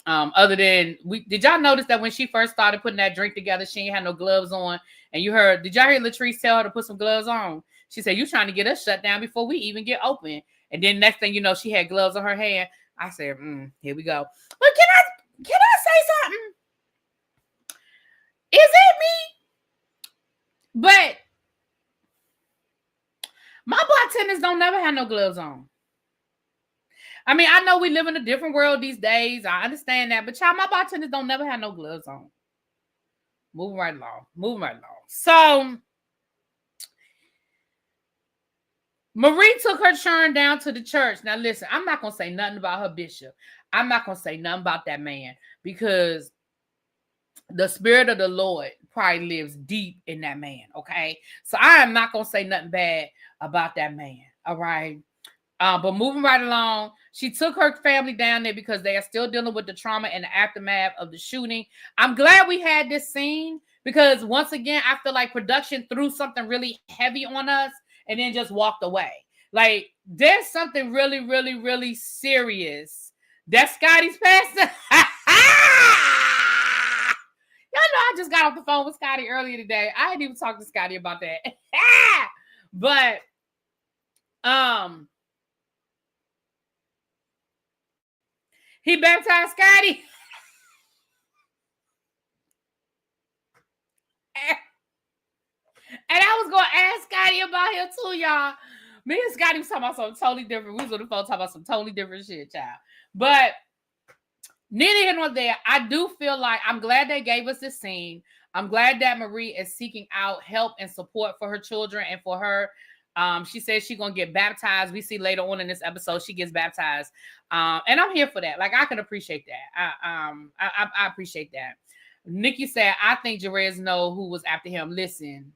Other than did y'all notice that when she first started putting that drink together, she ain't had no gloves on, and did y'all hear Latrice tell her to put some gloves on? She said, "You trying to get us shut down before we even get open." And then next thing you know, she had gloves on her hand. I said, "Here we go." But can I say something? Is it me? But my bartenders don't never have no gloves on. I mean, I know we live in a different world these days. I understand that, but child, my bartenders don't never have no gloves on. Moving right along. So Marie took her churn down to the church. Now listen, I'm not gonna say nothing about her bishop. I'm not gonna say nothing about that man because the spirit of the Lord probably lives deep in that man. Okay, so I am not gonna say nothing bad about that man. All right. But moving right along, she took her family down there because they are still dealing with the trauma and the aftermath of the shooting. I'm glad we had this scene because once again, I feel like production threw something really heavy on us and then just walked away. Like there's something really, really, really serious that Scotty's passing. Y'all know I just got off the phone with Scotty earlier today. I didn't even talk to Scotty about that. But he baptized Scotty. And I was going to ask Scotty about him too, y'all. Me and Scotty was talking about something totally different. We was on the phone talking about some totally different shit, child. But neither here nor there, I do feel like I'm glad they gave us this scene. I'm glad that Marie is seeking out help and support for her children and for her. She says she's going to get baptized. We see later on in this episode, she gets baptized. And I'm here for that. Like, I can appreciate that. I appreciate that. Nikki said, I think Jerez know who was after him. Listen,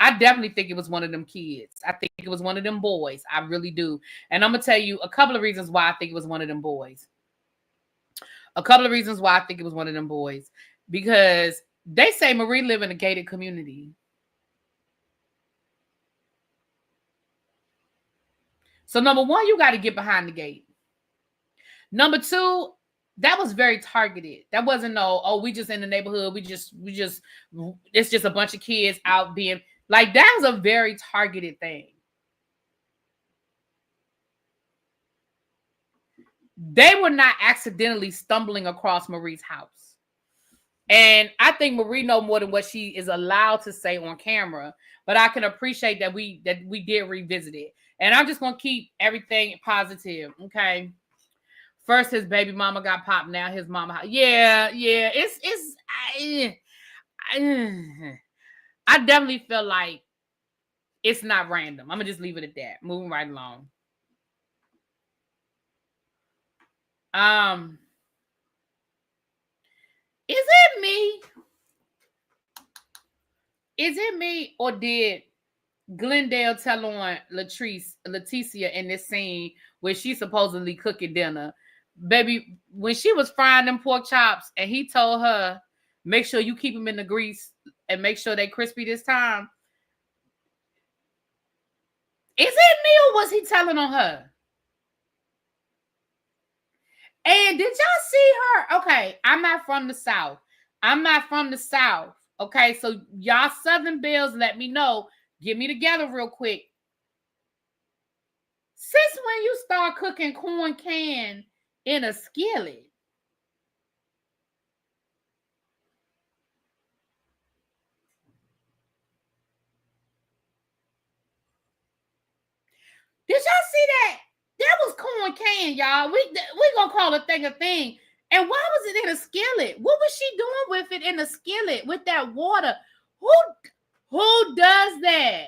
I definitely think it was one of them kids. I think it was one of them boys. I really do. And I'm going to tell you a couple of reasons why I think it was one of them boys. Because they say Marie live in a gated community. So number one, you got to get behind the gate. Number two, that was very targeted. That wasn't we just in the neighborhood. It's just a bunch of kids out being like, that was a very targeted thing. They were not accidentally stumbling across Marie's house. And I think Marie knows more than what she is allowed to say on camera. But I can appreciate that we did revisit it. And I'm just going to keep everything positive. Okay. First, his baby mama got popped. Now his mama. Yeah. I definitely feel like it's not random. I'm going to just leave it at that. Moving right along. Is it me? Is it me, or did Glendale tell on Leticia in this scene where she's supposedly cooking dinner? Baby, when she was frying them pork chops and he told her, make sure you keep them in the grease and make sure they crispy this time. Is it me, or was he telling on her? And did y'all see her? Okay, I'm not from the South. Okay, so y'all Southern Bells, let me know. Get me together real quick. Since when you start cooking corn can in a skillet? Did y'all see that? That was corn can, y'all. We gonna call a thing a thing. And why was it in a skillet? What was she doing with it in a skillet with that water? Who does that?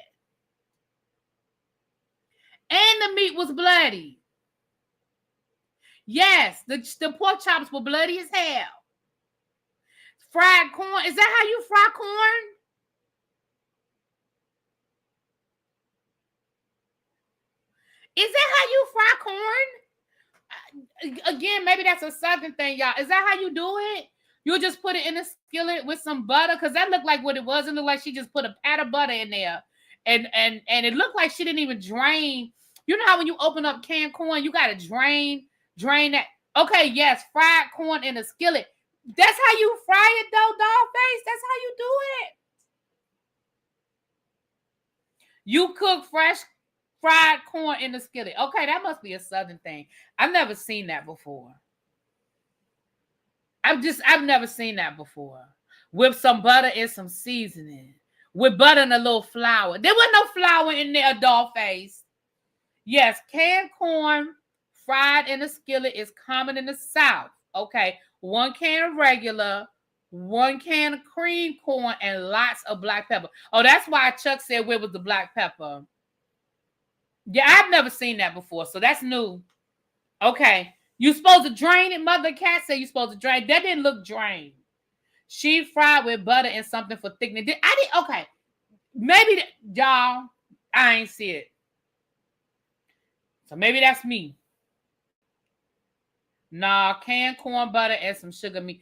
And the meat was bloody. Yes, the pork chops were bloody as hell. Fried corn. Is that how you fry corn? Is that how you fry corn? Again, maybe that's a Southern thing, y'all. Is that how you do it? You'll just put it in a skillet with some butter? Because that looked like what it was. It looked like she just put a pat of butter in there. And it looked like she didn't even drain. You know how when you open up canned corn, you got to drain that. Okay, yes, fried corn in a skillet. That's how you fry it, though, Dollface. That's how you do it. You cook fresh fried corn in the skillet. Okay, that must be a Southern thing. I've never seen that before. I've never seen that before. With some butter and some seasoning. With butter and a little flour. There was no flour in there, Dollface. Yes, canned corn fried in a skillet is common in the South. Okay, 1 can of regular, 1 can of cream corn, and lots of black pepper. Oh, that's why Chuck said where was the black pepper. Yeah, I've never seen that before, so that's new. Okay, you supposed to drain it. Mother Cat said you supposed to drain. That didn't look drained. She fried with butter and something for thickening. Okay, maybe y'all, I ain't see it. So maybe that's me. Nah, canned corn butter and some sugar meat.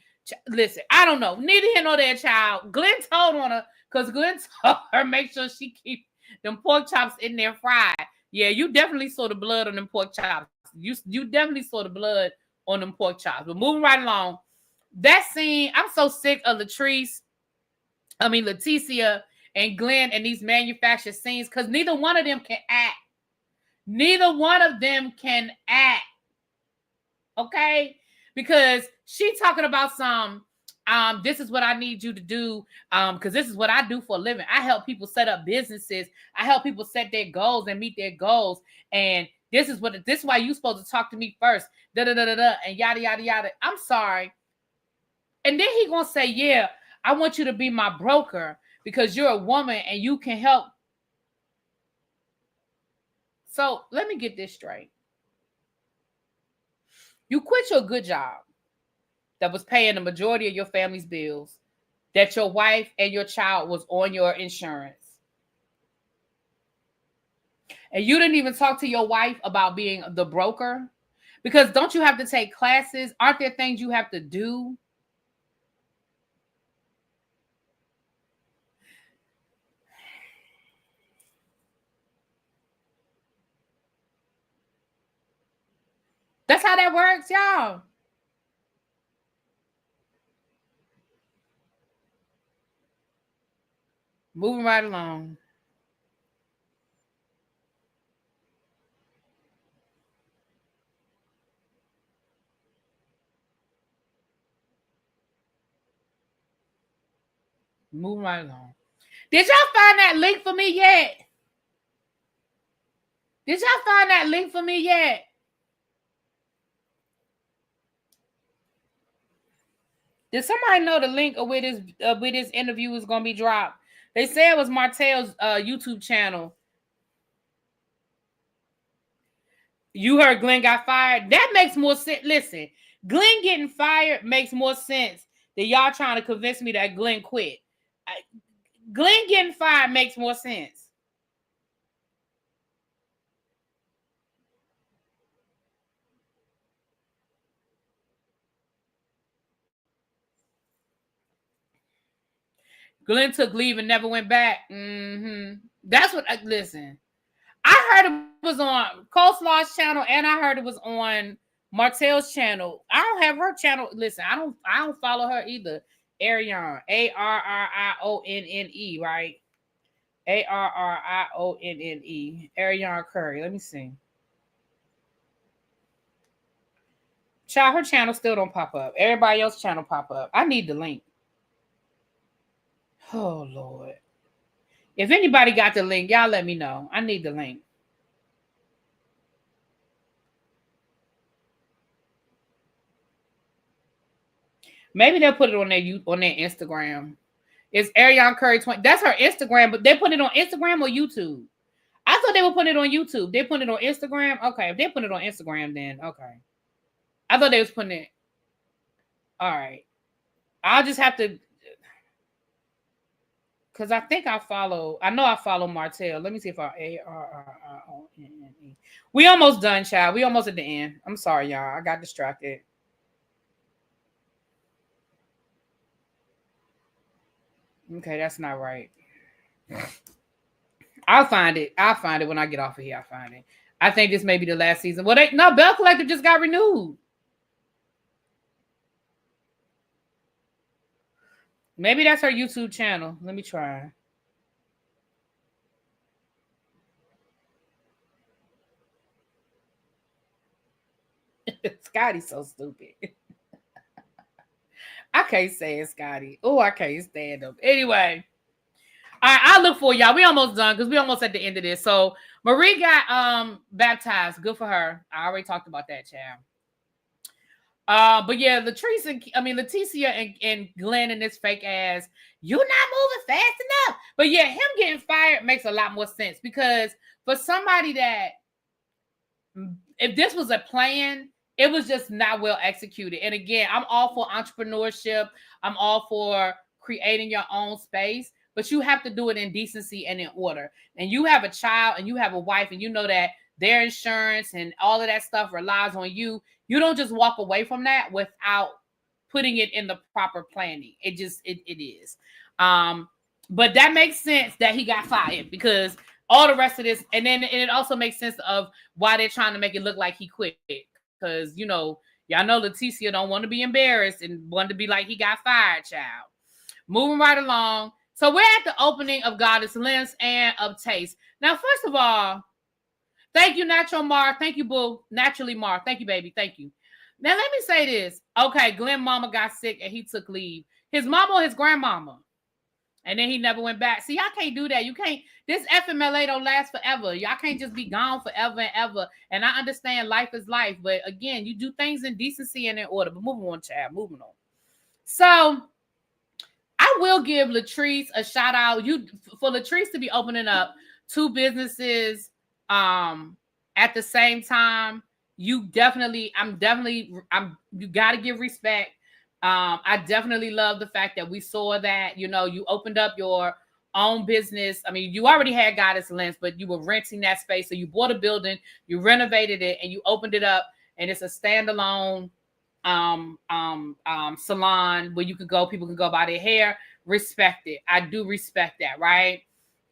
Listen, I don't know. Neither here nor there, child. Glenn told on her because Glenn told her make sure she keep them pork chops in there fried. Yeah, you definitely saw the blood on them pork chops. You definitely saw the blood on them pork chops. But moving right along, that scene, I'm so sick of Leticia and Glenn and these manufactured scenes because neither one of them can act. Neither one of them can act. Okay? Because she talking about some, this is what I need you to do, because this is what I do for a living. I help people set up businesses. I help people set their goals and meet their goals. And this is why you're supposed to talk to me first. And yada, yada, yada. I'm sorry. And then he gonna say, yeah, I want you to be my broker because you're a woman and you can help. So let me get this straight. You quit your good job that was paying the majority of your family's bills, that your wife and your child was on your insurance. And you didn't even talk to your wife about being the broker? Because don't you have to take classes? Aren't there things you have to do? That's how that works, y'all. Moving right along. Moving right along. Did y'all find that link for me yet? Did y'all find that link for me yet? Did somebody know the link of where this interview is gonna be dropped? They said it was Martell's YouTube channel. You heard Glenn got fired. That makes more sense. Listen, Glenn getting fired makes more sense that y'all trying to convince me that Glenn quit. Glenn getting fired makes more sense. Glenn took leave and never went back. That's what. Listen, I heard it was on Coleslaw's channel, and I heard it was on Martell's channel. I don't have her channel. Listen, I don't follow her either. Arion, Arrionnne, right? Arrionnne, Arion Curry. Let me see. Child, her channel still don't pop up. Everybody else's channel pop up. I need the link. Oh Lord. If anybody got the link, y'all let me know. I need the link. Maybe they'll put it on their Instagram. It's Arion Curry 20. That's her Instagram, but they put it on Instagram or YouTube. I thought they would put it on YouTube. They put it on Instagram. Okay, if they put it on Instagram, then okay. I thought they was putting it. All right. I'll just have to, because I think I know I follow Martell. Let me see if Arrionnne. We almost done, child. We almost at the end. I'm sorry, y'all. I got distracted. Okay, that's not right. I'll find it. When I get off of here. I'll find it. I think this may be the last season. Well, Belle Collective just got renewed. Maybe that's her YouTube channel. Let me try. Scotty's so stupid. I can't say it, Scotty. Oh, I can't stand him. Anyway. All right, I'll look for y'all. We almost done because we almost at the end of this. So Marie got baptized. Good for her. I already talked about that, child. But yeah, Leticia and Glenn and this fake ass, you're not moving fast enough. But yeah, him getting fired makes a lot more sense because for somebody that, if this was a plan, it was just not well executed. And again, I'm all for entrepreneurship. I'm all for creating your own space, but you have to do it in decency and in order. And you have a child and you have a wife and you know that their insurance and all of that stuff relies on you. You don't just walk away from that without putting it in the proper planning. It is. But that makes sense that he got fired because all the rest of this, and it also makes sense of why they're trying to make it look like he quit. Because, y'all know Leticia don't want to be embarrassed and want to be like he got fired, child. Moving right along. So we're at the opening of Goddess Lens and of Taste. Now, first of all, thank you, Natural Mar. Thank you, Boo. Naturally Mar. Thank you, baby. Thank you. Now, let me say this. Okay, Glenn mama got sick and he took leave. His mama or his grandmama. And then he never went back. See, y'all can't do that. You can't. This FMLA don't last forever. Y'all can't just be gone forever and ever. And I understand life is life. But again, you do things in decency and in order. But moving on, child. Moving on. So I will give Latrice a shout out. For Latrice to be opening up 2 businesses at the same time, you got to give respect. I definitely love the fact that we saw that, you opened up your own business. I mean, you already had Goddess Lens, but you were renting that space. So you bought a building, you renovated it, and you opened it up, and it's a standalone salon where people can go buy their hair. Respect it. I do respect that, right?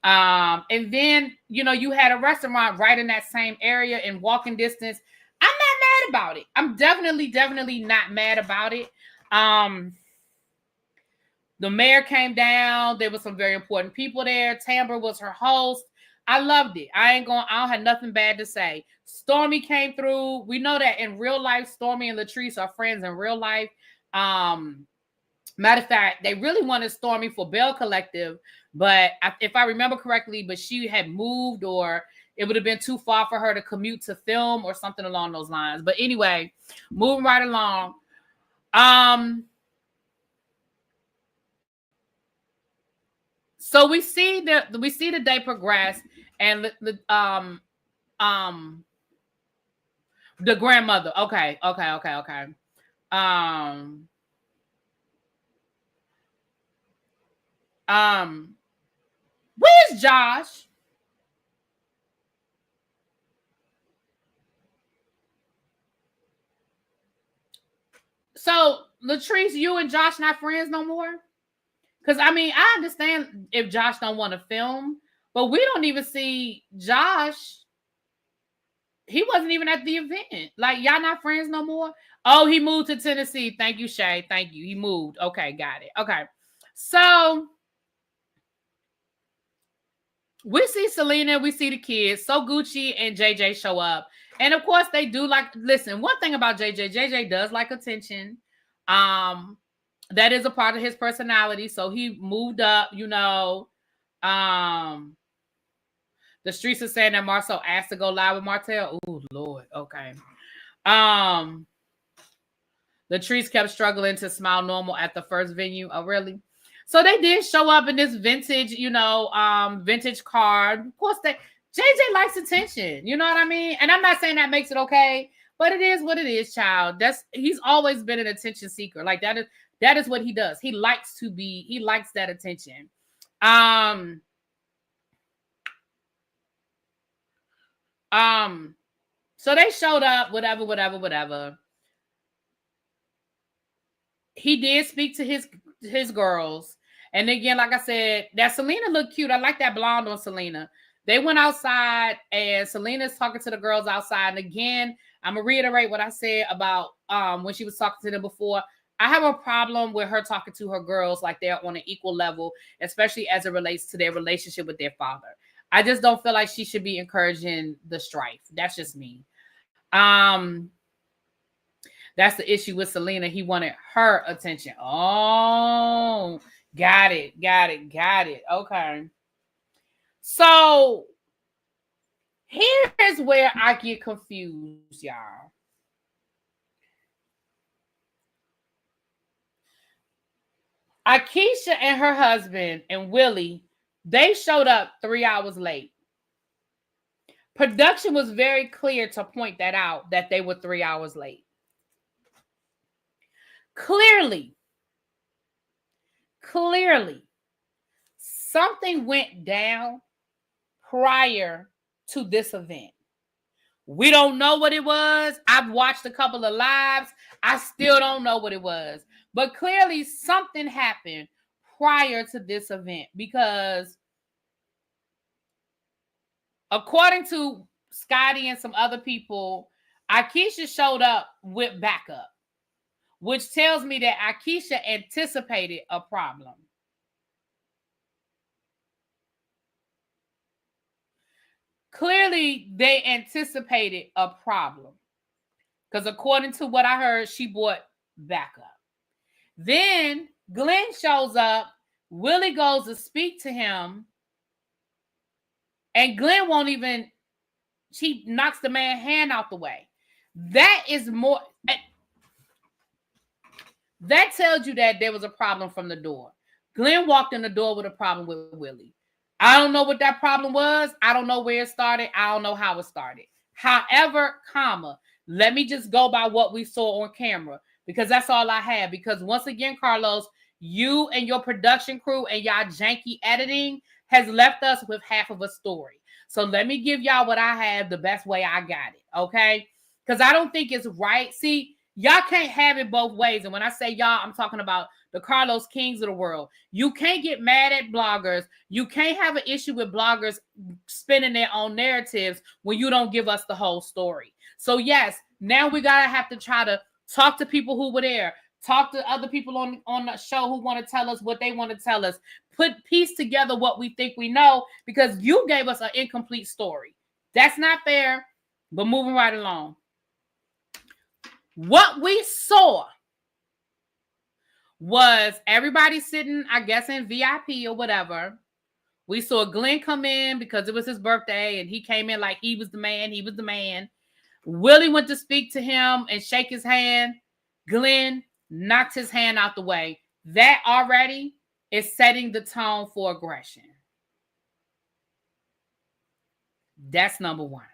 And then, you had a restaurant right in that same area in walking distance. I'm not mad about it. I'm definitely not mad about it. The mayor came down. There was some very important people there. Tambra was her host. I loved it. I don't have nothing bad to say. Stormy came through. We know that in real life, Stormy and Latrice are friends in real life. Matter of fact, they really wanted Stormy for Belle Collective, but if I remember correctly, but she had moved or it would have been too far for her to commute to film or something along those lines. But anyway, moving right along. So we see the day progress, and the grandmother. Okay. Where's Josh? So, Latrice, you and Josh not friends no more? Because, I mean, I understand if Josh don't want to film, but we don't even see Josh. He wasn't even at the event. Like, y'all not friends no more? Oh, he moved to Tennessee. Thank you, Shay. Thank you. He moved. Okay, got it. Okay. So, we see Selena, we see the kids. So Gucci and JJ show up. And of course, they do like, listen, one thing about JJ does like attention. That is a part of his personality. So he moved up, you know. The streets are saying that Marcel asked to go live with Martell. Oh, Lord. Okay. The trees kept struggling to smile normal at the first venue. Oh, really? So they did show up in this vintage, you know, vintage card. Of course, JJ likes attention. You know what I mean? And I'm not saying that makes it okay, but it is what it is, child. He's always been an attention seeker. Like that is what he does. He likes that attention. So they showed up, whatever. He did speak to his girls. And again, like I said, that Selena looked cute. I like that blonde on Selena. They went outside and Selena's talking to the girls outside. And again, I'm going to reiterate what I said about when she was talking to them before. I have a problem with her talking to her girls like they're on an equal level, especially as it relates to their relationship with their father. I just don't feel like she should be encouraging the strife. That's just me. That's the issue with Selena. He wanted her attention. Oh, got it. Okay. So here's where I get confused, y'all. Akeisha and her husband and Willie, they showed up 3 hours late. Production was very clear to point that out, that they were 3 hours late. Clearly, something went down prior to this event. We don't know what it was. I've watched a couple of lives. I still don't know what it was. But clearly something happened prior to this event because according to Scotty and some other people, Akeisha showed up with backup, which tells me that Akeisha anticipated a problem. Clearly, they anticipated a problem because according to what I heard, she brought backup. Then Glenn shows up. Willie goes to speak to him. And Glenn won't even, she knocks the man's hand out the way. That is more, that tells you that there was a problem from the door. Glenn walked in the door with a problem with Willie. I don't know what that problem was. I don't know where it started. I don't know how it started. However, let me just go by what we saw on camera because that's all I have. Because once again, Carlos, you and your production crew and y'all janky editing has left us with half of a story. So let me give y'all what I have the best way I got it, okay? Because I don't think it's right. See, y'all can't have it both ways. And when I say y'all, I'm talking about the Carlos Kings of the world. You can't get mad at bloggers. You can't have an issue with bloggers spinning their own narratives when you don't give us the whole story. So yes, now we gotta have to try to talk to people who were there, talk to other people on the show who want to tell us what they want to tell us, piece together what we think we know because you gave us an incomplete story. That's not fair, but moving right along. What we saw was everybody sitting, I guess, in VIP or whatever. We saw Glenn come in because it was his birthday and he came in like he was the man. Willie went to speak to him and shake his hand. Glenn knocked his hand out the way. That already is setting the tone for aggression. That's number one.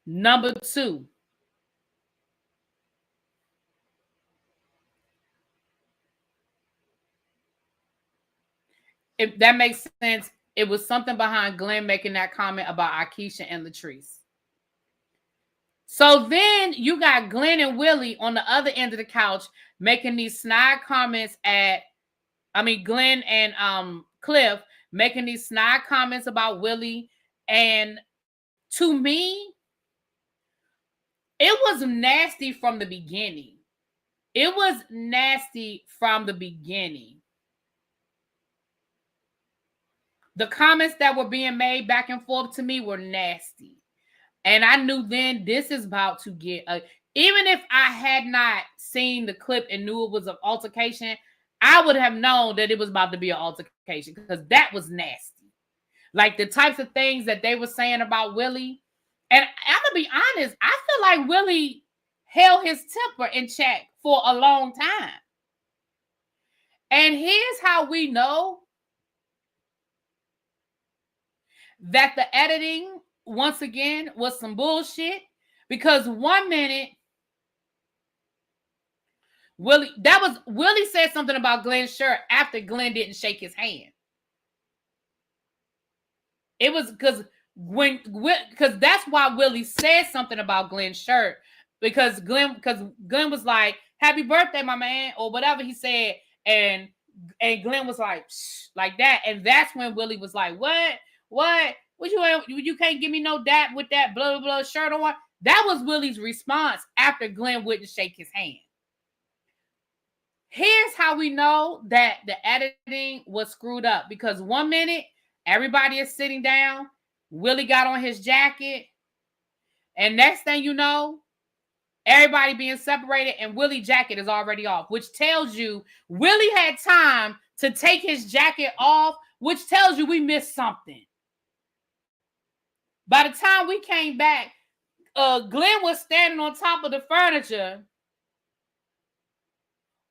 Number two. if that makes sense, it was something behind Glenn making that comment about Akeisha and Latrice. So then you got Glenn and Willie on the other end of the couch making these snide comments Glenn and Cliff making these snide comments about Willie. And to me, it was nasty from the beginning. It was nasty from the beginning. The comments that were being made back and forth to me were nasty. And I knew then this is about to get even if I had not seen the clip and knew it was an altercation, I would have known that it was about to be an altercation because that was nasty. Like the types of things that they were saying about Willie. And I'm going to be honest, I feel like Willie held his temper in check for a long time. And here's how we know that the editing, once again, was some bullshit. Because 1 minute, Willie said something about Glenn's shirt after Glenn didn't shake his hand. It was because that's why Willie said something about Glenn's shirt. Because Glenn was like, "Happy birthday, my man," or whatever he said, and Glenn was like, "Shh," like that, and that's when Willie was like, "What you can't give me no dap with that blah blah blah shirt on." That was Willie's response after Glenn wouldn't shake his hand. Here's how we know that the editing was screwed up, because 1 minute everybody is sitting down, Willie got on his jacket, and next thing you know, everybody being separated and Willie's jacket is already off, which tells you Willie had time to take his jacket off, which tells you we missed something. By the time we came back, Glenn was standing on top of the furniture.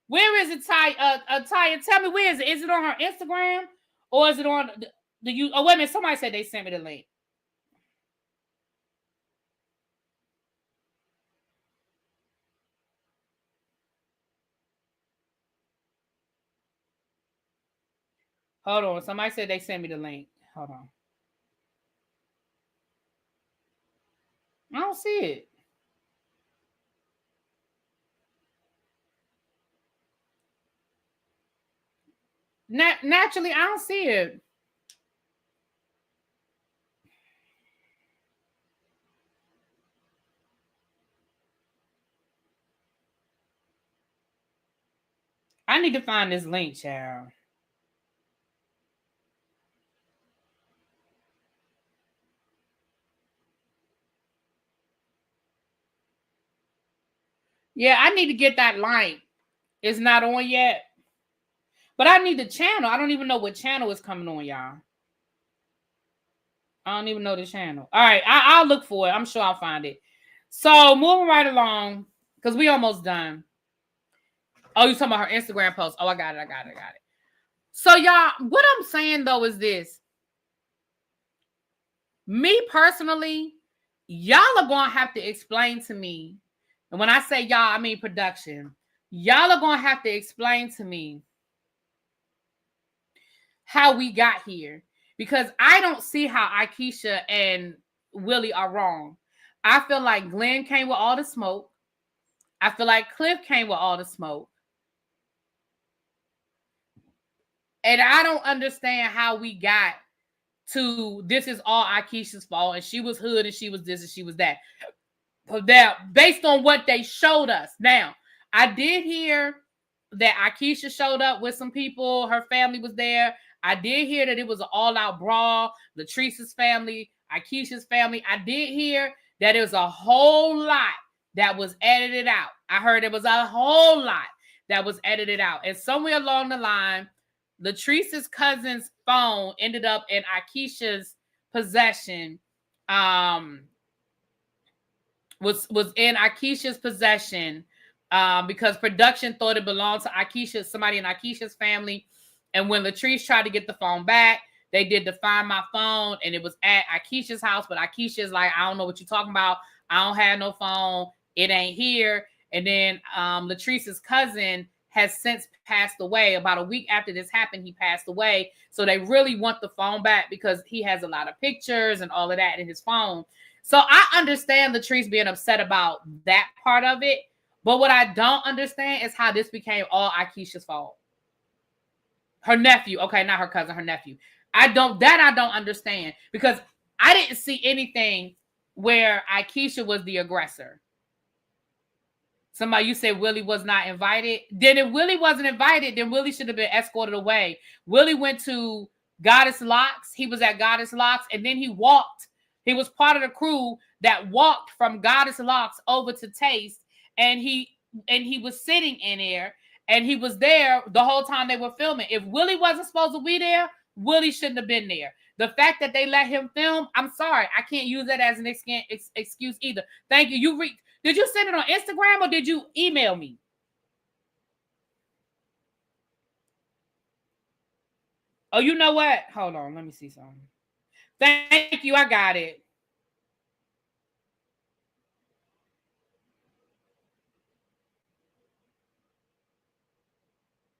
Where is it, Taya? Tell me, where is it? Is it on her Instagram or is it on the oh, wait a minute. Somebody said they sent me the link. Hold on. Somebody said they sent me the link. Hold on. I don't see it. Naturally, I don't see it. I need to find this link, child. Yeah, I need to get that link. It's not on yet. But I need the channel. I don't even know what channel is coming on, y'all. I don't even know the channel. All right, I'll look for it. I'm sure I'll find it. So moving right along, because we almost done. Oh, you talking about her Instagram post? Oh, I got it. So y'all, what I'm saying though is this. Me personally, y'all are gonna have to explain to me, and when I say y'all, I mean production. Y'all are gonna have to explain to me how we got here, because I don't see how Akeisha and Willie are wrong. I feel like Glenn came with all the smoke. I feel like Cliff came with all the smoke. And I don't understand how we got to this is all Akeisha's fault, and she was hood, and she was this, and she was that. That based on what they showed us. Now, I did hear that Akeisha showed up with some people. Her family was there. I did hear that it was an all-out brawl. Latrice's family, Akeisha's family. I did hear that it was a whole lot that was edited out. I heard it was a whole lot that was edited out. And somewhere along the line, Latrice's cousin's phone ended up in Akeisha's possession. Was in Akeisha's possession because production thought it belonged to Akeisha, somebody in Akeisha's family. And when Latrice tried to get the phone back, they did the Find My Phone, and it was at Akeisha's house. But Akeisha's like, I don't know what you're talking about. I don't have no phone. It ain't here. And then Latrice's cousin has since passed away. About a week after this happened, he passed away. So they really want the phone back because he has a lot of pictures and all of that in his phone. So I understand Latrice being upset about that part of it. But what I don't understand is how this became all Akeisha's fault. Her nephew. Okay, not her cousin, her nephew. I don't understand, because I didn't see anything where Akeisha was the aggressor. Somebody, you said Willie was not invited. Then if Willie wasn't invited, then Willie should have been escorted away. Willie went to Goddess Locks. He was at Goddess Locks, and then he walked. He was part of the crew that walked from Goddess Locks over to Taste, and he was sitting in there, and he was there the whole time they were filming. If Willie wasn't supposed to be there, Willie shouldn't have been there. The fact that they let him film, I'm sorry, I can't use that as an excuse either. Thank you. Did you send it on Instagram or did you email me? Oh, you know what? Hold on. Let me see something. Thank you. I got it.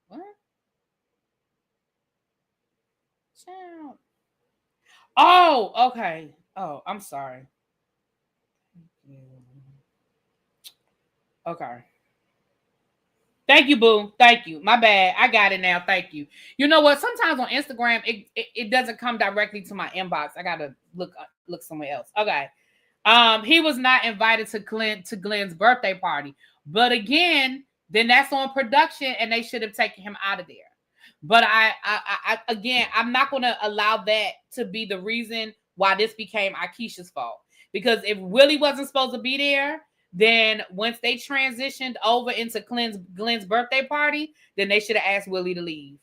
What? Child. Oh, okay. Oh, I'm sorry. Okay. Thank you, boo. Thank you. My bad. I got it now. Thank you. You know what? Sometimes on Instagram, it doesn't come directly to my inbox. I gotta look somewhere else. Okay. He was not invited to Glenn's birthday party. But again, then that's on production, and they should have taken him out of there. But again, I'm not going to allow that to be the reason why this became Akeisha's fault. Because if Willie wasn't supposed to be there, then once they transitioned over into Glenn's birthday party, then they should have asked Willie to leave.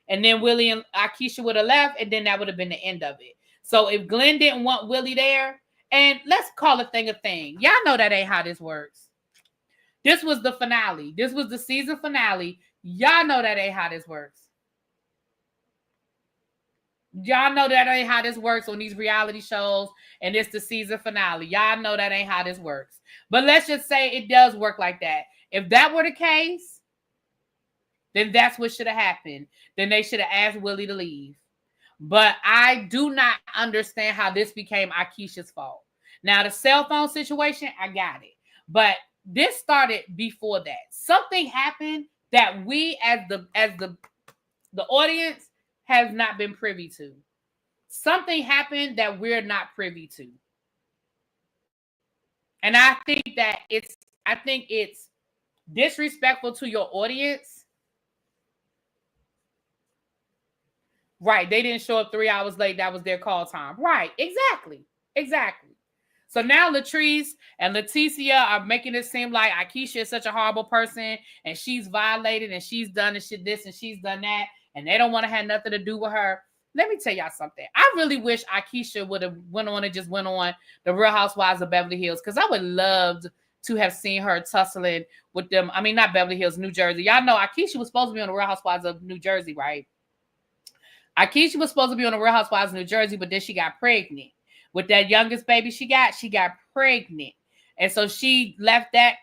And then Willie and Akeisha would have left, and then that would have been the end of it. So if Glenn didn't want Willie there, and let's call a thing a thing. Y'all know that ain't how this works. This was the finale. This was the season finale. Y'all know that ain't how this works. Y'all know that ain't how this works on these reality shows, and it's the season finale. Y'all know that ain't how this works. But let's just say it does work like that. If that were the case, then that's what should have happened. Then they should have asked Willie to leave. But I do not understand how this became Akeisha's fault. Now, the cell phone situation, I got it. But this started before that. Something happened that we as the audience has not been privy to. Something happened that we're not privy to. And I think it's disrespectful to your audience. Right. They didn't show up 3 hours late. That was their call time. Right. Exactly. So now Latrice and Leticia are making it seem like Akeisha is such a horrible person, and she's violated, and she's done this and she's done that, and they don't want to have nothing to do with her. Let me tell y'all something. I really wish Akeisha would have went on the Real Housewives of Beverly Hills, because I would love to have seen her tussling with them. I mean, not Beverly Hills, New Jersey. Y'all know Akeisha was supposed to be on the Real Housewives of New Jersey, right? Akeisha was supposed to be on the Real Housewives of New Jersey, but then she got pregnant. With that youngest baby she got pregnant. And so she left that,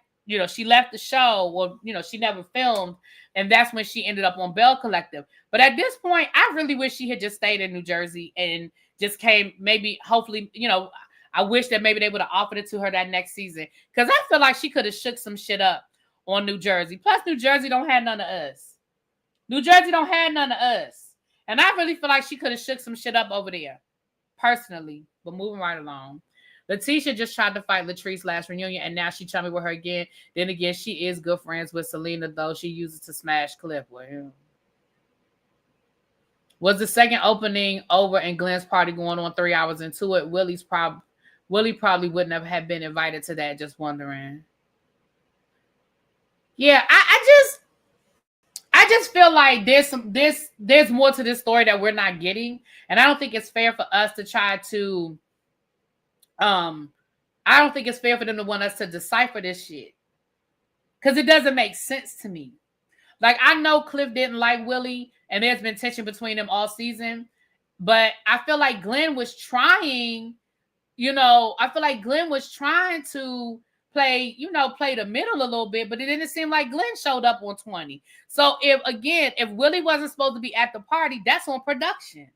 she left the show, or, she never filmed. And that's when she ended up on Belle Collective. But at this point, I really wish she had just stayed in New Jersey and just came, maybe, hopefully, I wish that maybe they would have offered it to her that next season. Because I feel like she could have shook some shit up on New Jersey. Plus, New Jersey don't have none of us. New Jersey don't have none of us. And I really feel like she could have shook some shit up over there. Personally, but moving right along. Leticia just tried to fight Latrice last reunion, and now she chummy with her again. Then again, she is good friends with Selena, though she uses to smash Cliff with him. Was the second opening over and Glenn's party going on 3 hours into it? Willie probably wouldn't have been invited to that. Just wondering. Yeah, I just feel like there's more to this story that we're not getting. And I don't think it's fair for us to try to, I don't think it's fair for them to want us to decipher this shit. Because it doesn't make sense to me. Like, I know Cliff didn't like Willie, and there's been tension between them all season. But I feel like Glenn was trying, to play the middle a little bit, but it didn't seem like Glenn showed up on 20. So if Willie wasn't supposed to be at the party, that's on production.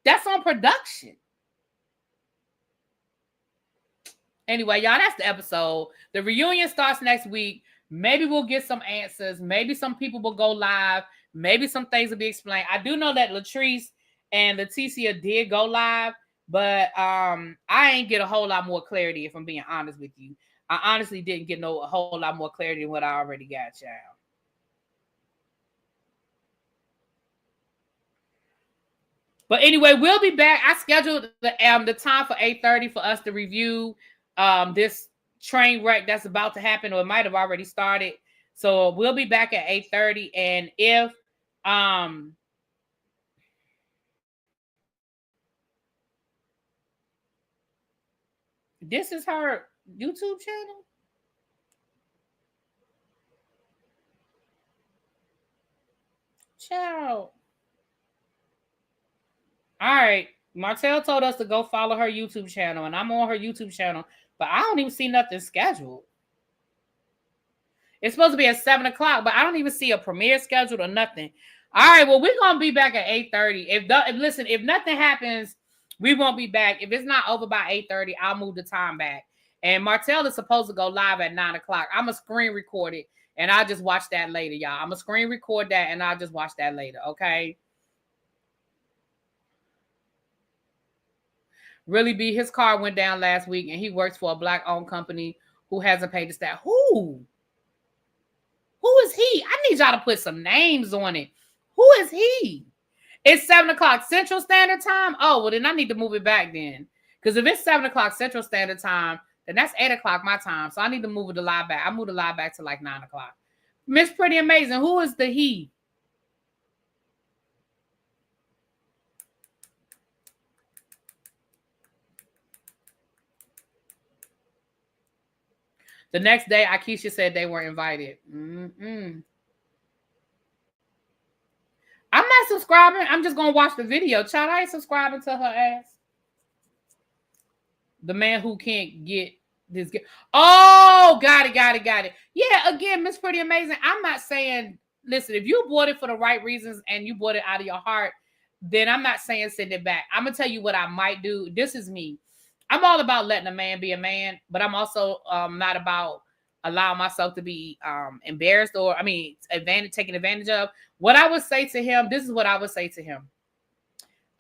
That's on production. Anyway, y'all, that's the episode. The reunion starts next week. Maybe we'll get some answers. Maybe some people will go live. Maybe some things will be explained. I do know that Latrice and Leticia did go live, but I ain't get a whole lot more clarity, if I'm being honest with you. I honestly didn't get a whole lot more clarity than what I already got, child. But anyway, we'll be back. I scheduled the time for 8:30 for us to review this train wreck that's about to happen, or it might have already started. So we'll be back at 8:30. And if this is her YouTube channel. Ciao. All right. Martell told us to go follow her YouTube channel, and I'm on her YouTube channel, but I don't even see nothing scheduled. It's supposed to be at 7 o'clock, but I don't even see a premiere scheduled or nothing. All right, well, we're gonna be back at 8:30. If nothing happens, we won't be back. If it's not over by 8:30, I'll move the time back. And Martell is supposed to go live at 9 o'clock. I'm gonna screen record it, and I'll just watch that later, y'all. I'm gonna screen record that, and I'll just watch that later, okay? Really B, his car went down last week, and he works for a Black-owned company who hasn't paid the staff. Who is he? I need y'all to put some names on it. Who is he? It's 7 o'clock Central Standard Time. Oh, well, then I need to move it back then. Because if it's 7 o'clock Central Standard Time, then that's 8 o'clock my time. So I need to move the live back. I moved the live back to like 9 o'clock. Miss Pretty Amazing. Who is the he? The next day, Akeisha said they were invited. I'm not subscribing. I'm just going to watch the video. Child, I ain't subscribing to her ass. The man who can't get this. Oh, got it. Yeah, again, Miss Pretty Amazing. I'm not saying, listen, if you bought it for the right reasons and you bought it out of your heart, then I'm not saying send it back. I'm going to tell you what I might do. This is me. I'm all about letting a man be a man, but I'm also not about allowing myself to be embarrassed or, taken advantage of. What I would say to him, this is what I would say to him.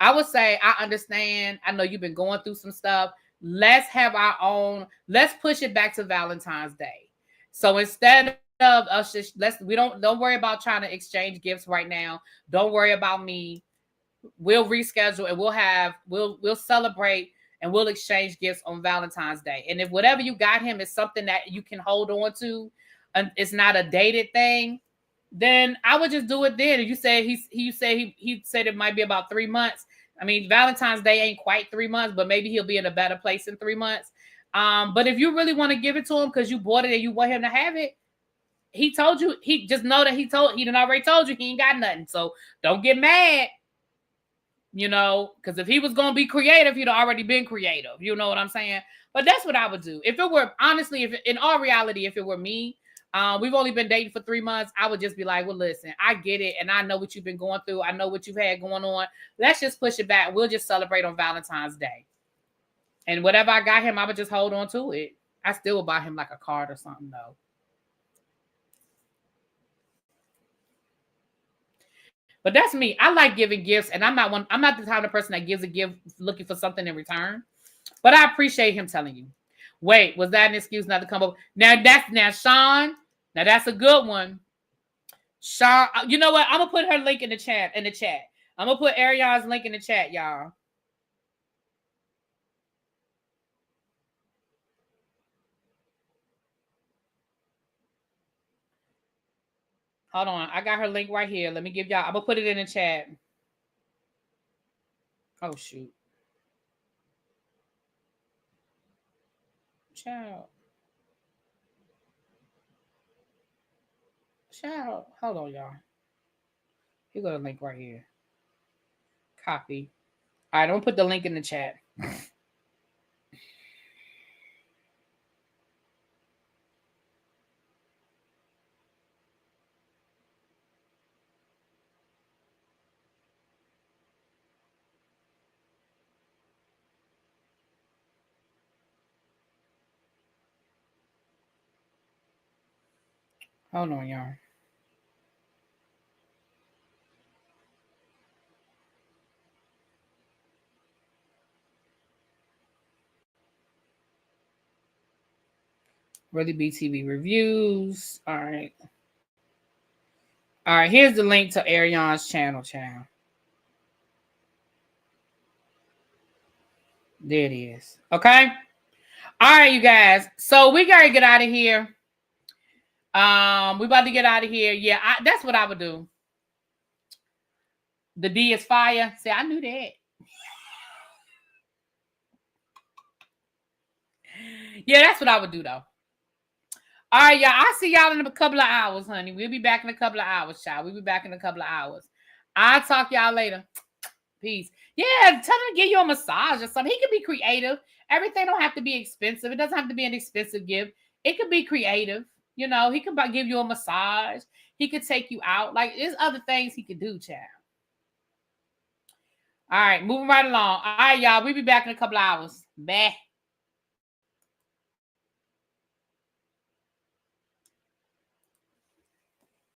I would say, I understand. I know you've been going through some stuff. Let's have our own. Let's push it back to Valentine's Day. So instead of us, don't worry about trying to exchange gifts right now. Don't worry about me. We'll reschedule and we'll celebrate. And we'll exchange gifts on Valentine's Day. And if whatever you got him is something that you can hold on to, and it's not a dated thing, then I would just do it then. If you say he said it might be about 3 months. I mean, Valentine's Day ain't quite 3 months, but maybe he'll be in a better place in 3 months. But if you really want to give it to him because you bought it and you want him to have it, he told you. He just know that he done already told you he ain't got nothing. So don't get mad. Because if he was going to be creative, he'd already been creative. You know what I'm saying? But that's what I would do. If it were, honestly, in all reality, if it were me, we've only been dating for 3 months, I would just be like, well, listen, I get it. And I know what you've been going through. I know what you've had going on. Let's just push it back. We'll just celebrate on Valentine's Day. And whatever I got him, I would just hold on to it. I still would buy him like a card or something, though. But that's me. I like giving gifts, and I'm not the kind of person that gives a gift looking for something in return. But I appreciate him telling you. Wait, was that an excuse not to come up? Now Sean. Now that's a good one. Sean, you know what? I'm gonna put her link in the chat. I'm gonna put Arion's link in the chat, y'all. Hold on. I got her link right here. Let me give y'all. I'm gonna put it in the chat. Oh shoot. Child. Hold on, y'all. Here go the link right here. Copy. All right, I'm gonna put the link in the chat. Hold on, y'all. ReallyBTV reviews. All right. All right, here's the link to Arion's channel. There it is. Okay. All right, you guys. So we gotta get out of here. We about to get out of here. Yeah, that's what I would do. The D is fire. See, I knew that. Yeah, that's what I would do though. All right, y'all. I'll see y'all in a couple of hours, honey. We'll be back in a couple of hours, child. We'll be back in a couple of hours. I'll talk y'all later. Peace. Yeah, tell him to give you a massage or something. He could be creative. Everything don't have to be expensive. It doesn't have to be an expensive gift. It could be creative. You know, he could give you a massage. He could take you out. Like, there's other things he could do, child. All right, moving right along. All right, y'all. We'll be back in a couple of hours. Bye.